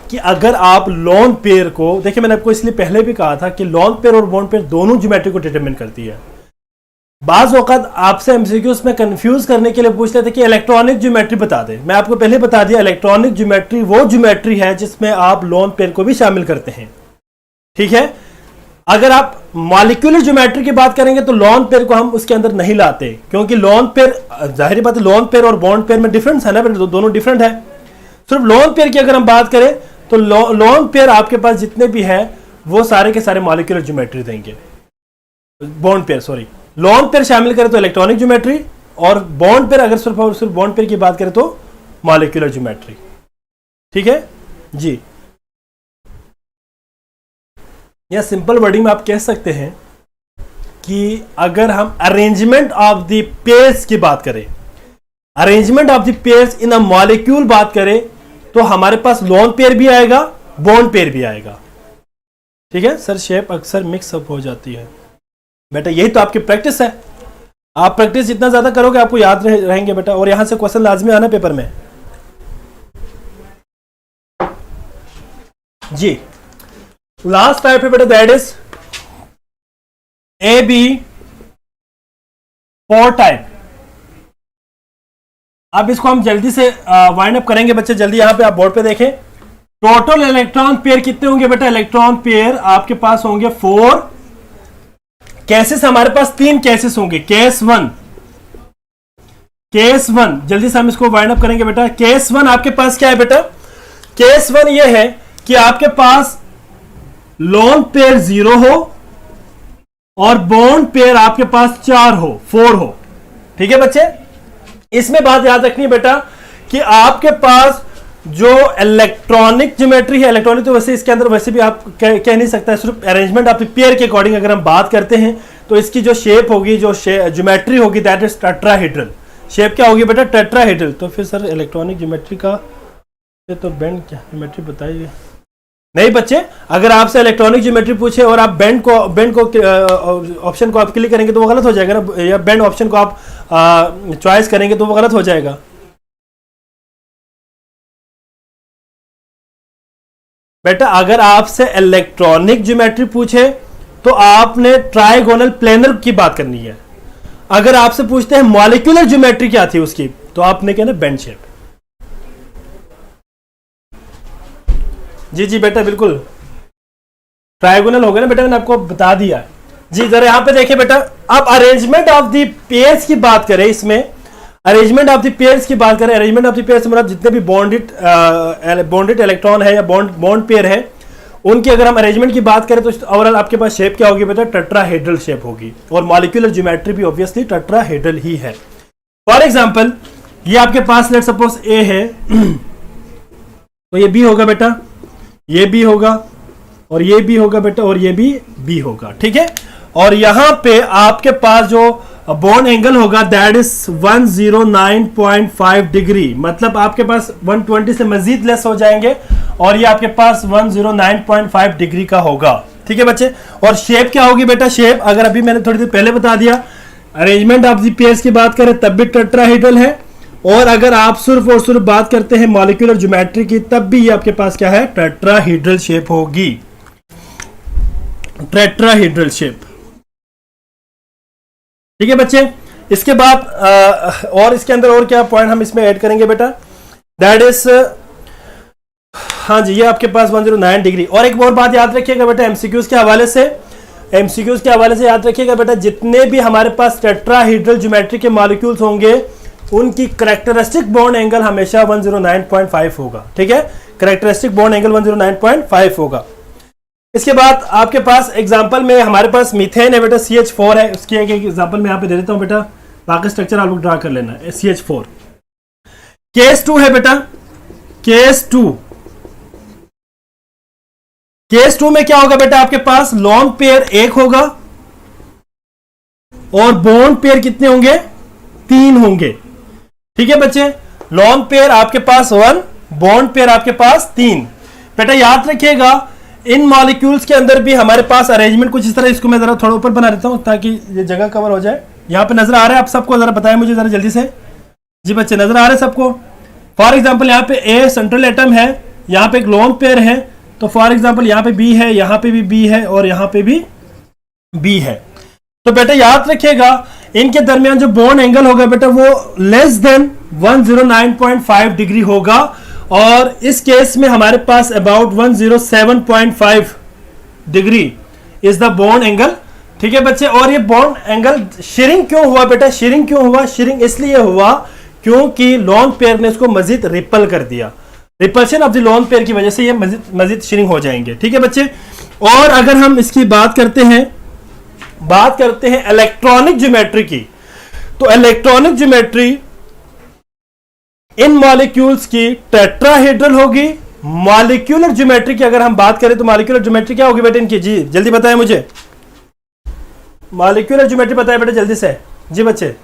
कि अगर आप लोन पेयर को, देखिए मैंने आपको इसलिए पहले भी कहा था कि लोन पेयर और बॉन्ड पेयर दोनों ज्योमेट्री को डिटरमिन करती है। बाज औक़ात आपसे एमसीक्यूज में कंफ्यूज करने के लिए पूछते थे कि इलेक्ट्रॉनिक ज्योमेट्री बता दे। मैं आपको पहले बता दिया इलेक्ट्रॉनिक ज्योमेट्री वो ज्योमेट्री है जिसमें आप लोन पेयर को भी शामिल करते हैं, ठीक है। अगर आप मॉलिक्यूलर ज्योमेट्री की बात करेंगे तो लोन पेयर को हम उसके अंदर नहीं लाते, क्योंकि लोन पेयर, जाहिर बात है लोन पेयर और बॉन्ड पेयर में डिफरेंस है ना, दोनों डिफरेंट है। सिर्फ लोन पेयर की अगर हम बात करें तो लोन पेयर आपके पास जितने भी है वो सारे के सारे मॉलिक्यूलर ज्योमेट्री देंगे। Bond pair, sorry, lone pair शामिल करें तो इलेक्ट्रॉनिक ज्योमेट्री, और बॉन्ड पेयर अगर सिर्फ और सिर्फ बॉन्ड पेयर की बात करें तो मॉलिक्यूलर ज्योमेट्री, ठीक है जी। या सिंपल वर्डिंग में आप कह सकते हैं कि अगर हम अरेंजमेंट ऑफ द पेयर्स की बात करें, arrangement of the pairs in a molecule बात करें, तो हमारे पास लोन पेयर भी आएगा, बॉन्ड पेयर भी आएगा, ठीक है। सर शेप अक्सर मिक्स अप हो जाती है बेटा, यही तो आपकी प्रैक्टिस है। आप प्रैक्टिस जितना ज्यादा करोगे आपको याद रहेंगे बेटा, और यहां से क्वेश्चन लाजमी आना पेपर में जी। लास्ट टाइप है बेटा दैट इज AB4 टाइप। अब इसको हम जल्दी से वाइंड अप करेंगे बच्चे, जल्दी यहां पे आप बोर्ड पे देखें। टोटल इलेक्ट्रॉन पेयर कितने होंगे बेटा? इलेक्ट्रॉन पेयर आपके पास होंगे 4। केसेस हमारे पास 3 केसेस होंगे। केस वन, जल्दी से हम इसको वाइंड अप करेंगे बेटा। केस 1 आपके पास क्या है बेटा? केस 1 ये है कि आपके पास लोन पेयर 0 हो और बॉन्ड पेयर आपके पास 4 हो, ठीक है बच्चे। इसमें बात याद रखनी है बेटा कि आपके पास जो इलेक्ट्रॉनिक ज्योमेट्री है, इलेक्ट्रॉनिक तो वैसे इसके अंदर वैसे भी आप कह नहीं सकता है, सिर्फ अरेंजमेंट ऑफ द पेयर के अकॉर्डिंग अगर हम बात करते हैं तो इसकी जो शेप होगी, जो ज्योमेट्री होगी दैट इज टेट्राहेड्रल। शेप क्या होगी बेटा? टेट्राहेड्रल। तो फिर सर इलेक्ट्रॉनिक ज्योमेट्री का तो बेंड क्या ज्योमेट्री बताइए? नहीं बच्चे, अगर आपसे इलेक्ट्रॉनिक ज्योमेट्री पूछे और आप बेंड को ऑप्शन को आप क्लिक करेंगे तो वो गलत हो जाएगा ना, या बेंड ऑप्शन को आप चॉइस करेंगे तो वो गलत हो जाएगा। बेटा अगर आपसे इलेक्ट्रॉनिक ज्योमेट्री पूछे तो आपने ट्राइगोनल प्लेनर की बात करनी है। अगर आपसे पूछते हैं मॉलिक्यूलर ज्योमेट्री क्या थी उसकी, तो आपने कहना बेंड शेप। जी बेटा बिल्कुल। ट्रायगोनल होगा ना बेटा, मैंने आपको बता दिया जी। जरा यहाँ पे देखिए बेटा, अब अरेंजमेंट ऑफ द पेयर्स की बात करें, इसमें अरेंजमेंट ऑफ द पेयर्स की बात करें, अरेंजमेंट ऑफ द पेयर्स मतलब जितने भी बॉन्डेड इलेक्ट्रॉन है या बॉन्ड पेयर है, उनकी अगर हम अरेंजमेंट की बात करें तो ओवरऑल आपके पास शेप क्या होगी बेटा, टेट्राहेड्रल शेप होगी। और मॉलिक्यूलर ज्योमेट्री भी ऑब्वियसली टेट्राहेड्रल ही है। फॉर एग्जांपल ये आपके पास लेट सपोज ए है तो ये बी होगा बेटा, ये बी होगा और ये भी होगा बेटा, और ये भी बी होगा, ठीक है। और यहां पे आपके पास जो बॉन्ड एंगल होगा दैट इज 109.5 डिग्री, मतलब आपके पास 120 से मजीद लेस हो जाएंगे और ये आपके पास 109.5 डिग्री का होगा, ठीक है बच्चे। और शेप क्या होगी बेटा, शेप अगर अभी मैंने थोड़ी देर पहले बता दिया, अरेंजमेंट ऑफ द पेयर्स की बात करें तब भी टेट्राहेड्रल है, और अगर आप सिर्फ और सिर्फ बात करते हैं मॉलिक्यूलर ज्योमेट्री की तब भी ये आपके पास क्या है, टेट्राहेड्रल शेप होगी, टेट्राहेड्रल शेप, ठीक है बच्चे। इसके बाद और इसके अंदर और क्या पॉइंट हम इसमें ऐड करेंगे बेटा, दैट इज हाँ जी, ये आपके पास 109 डिग्री। और एक और बात याद रखिएगा बेटा, एमसीक्यूज के हवाले से याद रखिएगा बेटा, जितने भी हमारे पास टेट्राहेड्रल ज्योमेट्री के मॉलिक्यूल्स होंगे उनकी कैरेक्टरिस्टिक बॉन्ड एंगल हमेशा 109.5 होगा, ठीक है। कैरेक्टरिस्टिक बॉन्ड एंगल 109.5 होगा। इसके बाद आपके पास एग्जांपल में हमारे पास मीथेन है बेटा, CH4 है, उसकी एक एग्जांपल मैं यहां पे दे देता हूं बेटा, बाकी स्ट्रक्चर आप लोग ड्रा कर लेना है। CH4 केस 2 है बेटा, केस 2 में क्या होगा बेटा, आपके पास लॉन पेयर 1 होगा और बॉन्ड पेयर कितने होंगे, 3 होंगे, ठीक है बच्चे। लॉन पेयर आपके पास 1, बॉन्ड पेयर आपके पास 3। बेटा याद रखिएगा इन मॉलिक्यूल्स के अंदर भी हमारे पास अरेंजमेंट कुछ इस तरह, इसको मैं जरा थोड़ा ऊपर बना देता हूं ताकि ये जगह कवर हो जाए। यहां पे नजर आ रहा है आप सबको, जरा बताएं मुझे जरा जल्दी से जी बच्चे, नजर आ रहा है सबको। फॉर एग्जांपल यहां पे ए सेंट्रल एटम है, यहां पे एक लोन पेयर है, तो फॉर एग्जांपल यहां पे बी है, यहां पे भी बी है और यहां पे भी बी है। तो बेटा याद रखिएगा इनके दरमियान जो बॉन्ड एंगल होगा बेटा वो लेस देन 109.5 डिग्री होगा, और इस केस में हमारे पास about 107.5 degree is the bond angle, ठीक है बच्चे। और ये बॉन्ड एंगल शेयरिंग क्यों हुआ बेटा, शेयरिंग क्यों हुआ, शेयरिंग इसलिए हुआ क्योंकि लॉन पेयर ने इसको मजीद रिपल कर दिया, repulsion of the lone pair की वजह से ये मजीद शेयरिंग हो जाएंगे, ठीक है बच्चे। और अगर हम इसकी बात करते हैं इलेक्ट्रॉनिक ज्योमेट्री की, तो इलेक्ट्रॉनिक ज्योमेट्री इन मॉलिक्यूल्स की टेट्राहेड्रल होगी। मॉलिक्यूलर ज्योमेट्री की अगर हम बात करें तो मॉलिक्यूलर ज्योमेट्री क्या होगी बेटा इनकी, जी जल्दी बताएं मुझे, मॉलिक्यूलर ज्योमेट्री बताएं बेटा जल्दी से जी बच्चे,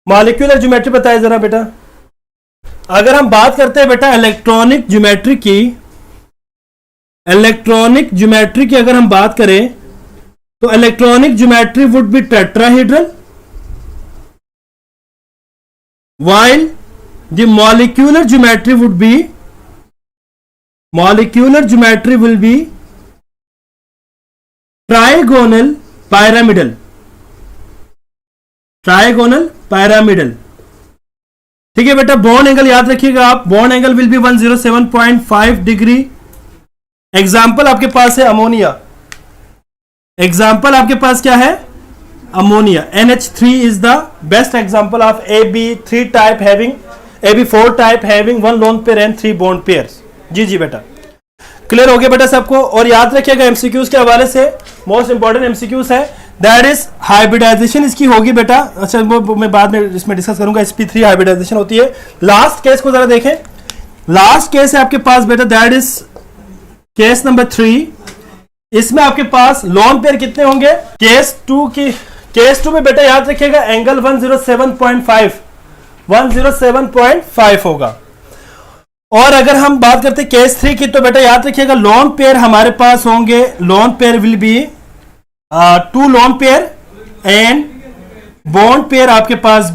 मॉलिक्यूलर ज्योमेट्री बताएं जरा बेटा। अगर हम बात करते हैं बेटा इलेक्ट्रॉनिक ज्योमेट्री की अगर हम बात करें तो electronic geometry would be tetrahedral while the molecular geometry will be trigonal pyramidal, ठीक है बेटा। बॉन्ड एंगल याद रखिएगा आप, bond angle will be 107.5 degree. Example आपके पास है अमोनिया, एग्जाम्पल आपके पास क्या है, ammonia. NH3 is the best example of AB4 type having 1 lone pair and 3 bond pairs। जी बेटा क्लियर हो गया बेटा सबको। और याद रखिएगा एमसीक्यूज के हवाले से मोस्ट इंपॉर्टेंट एमसीक्यूज है दैट इज हाइब्रिडाइजेशन इसकी होगी बेटा। अच्छा वो मैं बाद में इसमें डिस्कस करूंगा, sp3 हाइब्रिडाइजेशन होती है। लास्ट केस को जरा देखें, लास्ट केस है आपके पास बेटा दैट इज केस नंबर 3। इसमें आपके पास लॉन पेयर कितने होंगे, केस 2 में बेटा याद रखिएगा एंगल 107.5 होगा। और अगर हम बात करते हैं केस 3 की तो बेटा याद रखिएगा लॉन पेयर हमारे पास होंगे, lone pair will be 2 lone pair and bond pair आपके पास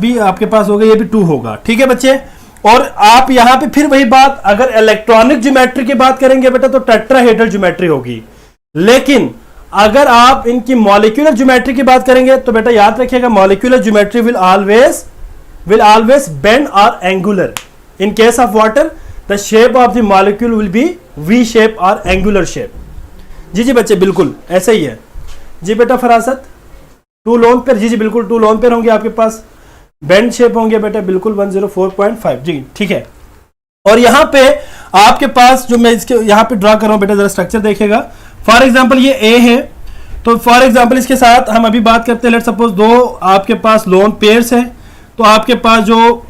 होगा, ये भी 2 होगा, ठीक है बच्चे। और आप यहां पे फिर वही बात, अगर इलेक्ट्रॉनिक ज्योमेट्री की बात करेंगे बेटा तो टेट्राहेड्रल ज्योमेट्री होगी, लेकिन अगर आप इनकी मॉलिक्यूलर ज्योमेट्री की बात करेंगे तो बेटा याद रखिएगा molecular geometry will always bend और angular. In case of water the shape of the molecule will be V shape और एंगुलर शेप। जी जी बच्चे बिल्कुल ऐसा ही है। जी बेटा फरासत, 2 लोन पेयर, जी जी बिल्कुल 2 लोन पेयर होंगे आपके पास, बेंड शेप होंगे बेटा बिल्कुल 104.5, जी ठीक है। और यहाँ पे आपके पास जो मैं इसके यहाँ पे ड्रा कर रहा हूँ बेटा, जरा स्ट्रक्चर देखिएगा। फॉर एग्जांपल ये ए है, तो फॉर एग्जांपल इसके साथ हम अभी बात करते हैं, लेट सपोज 2 आपके पास लोन पेयर्स हैं, तो आपके पास जो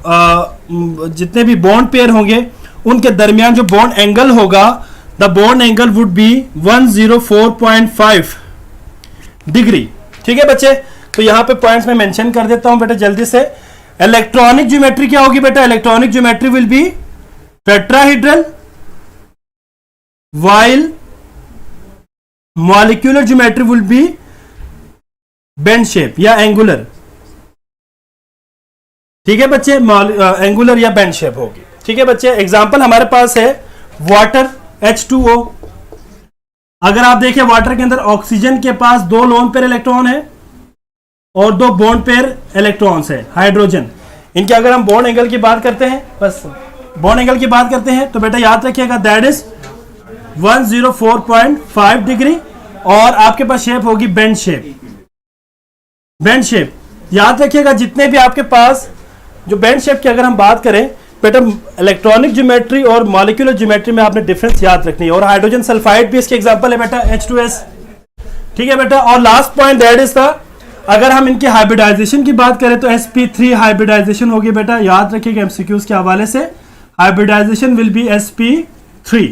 जितने भी बॉन्ड पेयर होंगे उनके दरमियान जो बॉन्ड एंगल होगा, the bond angle would be 104.5 degree. ठीक है बच्चे, तो यहां पे पॉइंट्स में मेंशन कर देता हूं बेटा जल्दी से। इलेक्ट्रॉनिक ज्योमेट्री क्या होगी बेटा? Electronic geometry will be tetrahedral, while molecular geometry will be bend shape या एंगुलर। ठीक है बच्चे, एंगुलर या बेंड शेप होगी। ठीक है बच्चे, एग्जांपल हमारे पास है वाटर H2O। अगर आप देखें वाटर के अंदर ऑक्सीजन के पास 2 लोन पेयर इलेक्ट्रॉन है और 2 बॉन्ड पेयर इलेक्ट्रॉन्स है हाइड्रोजन। इनके अगर हम बॉन्ड एंगल की बात करते हैं, बस बॉन्ड एंगल की बात करते हैं, तो बेटा याद रखिएगा दैट इज 104.5 डिग्री, और आपके पास शेप होगी बेंड शेप। बेंड शेप याद रखिएगा, जितने भी आपके पास जो बेंड शेप की अगर हम बात करें बेटा, इलेक्ट्रॉनिक ज्योमेट्री और मॉलिक्यूलर ज्योमेट्री में आपने डिफरेंस याद रखनी है। और हाइड्रोजन सल्फाइड भी इसके एग्जांपल है बेटा, H2S। ठीक है बेटा, और लास्ट पॉइंट दैट इज था, अगर हम इनके हाइब्रिडाइजेशन की बात करें तो sp3 हाइब्रिडाइजेशन होगी बेटा, याद रखिएगा एमसीक्यूज के हवाले से, हाइब्रिडाइजेशन विल बी sp3।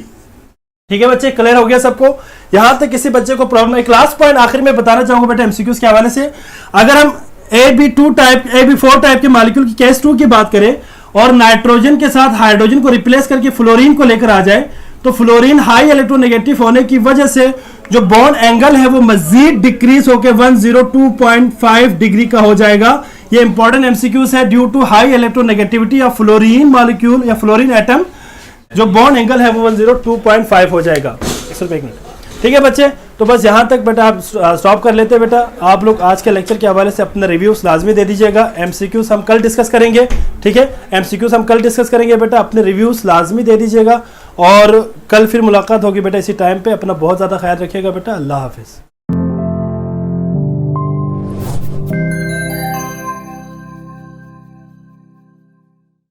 ठीक है बच्चे, क्लियर हो गया सबको? यहां तक किसी बच्चे को प्रॉब्लम? एक लास्ट पॉइंट आखिर में बताना चाहूंगा बेटा एमसीक्यूज के हवाले से, अगर हम AB4 टाइप के मॉलिक्यूल की केस 2 की बात करें और नाइट्रोजन के साथ हाइड्रोजन को रिप्लेस करके फ्लोरीन को लेकर आ जाए, तो फ्लोरीन हाई इलेक्ट्रोनेगेटिव होने की वजह से जो बॉन्ड एंगल है वो मजीद डिक्रीज होकर 102.5 डिग्री का हो जाएगा। ये इंपॉर्टेंट एमसीक्यूज है, due to high electronegativity of fluorine molecule या फ्लोरीन एटम, जो बॉन्ड एंगल है वो 102.5 हो जाएगा। एक मिनट। ठीक है बच्चे, तो बस यहां तक बेटा आप स्टॉप कर लेते हैं बेटा। आप लोग आज के लेक्चर के हवाले से अपना रिव्यूज लाजमी दे दीजिएगा। एमसीक्यूज हम कल डिस्कस करेंगे। ठीक है, एमसीक्यूज हम कल डिस्कस करेंगे बेटा, अपने रिव्यूज लाजमी दे दीजिएगा, और कल फिर मुलाकात होगी बेटा इसी टाइम पे। अपना बहुत ज़्यादा ख्याल रखिएगा बेटा। अल्लाह हाफिज़।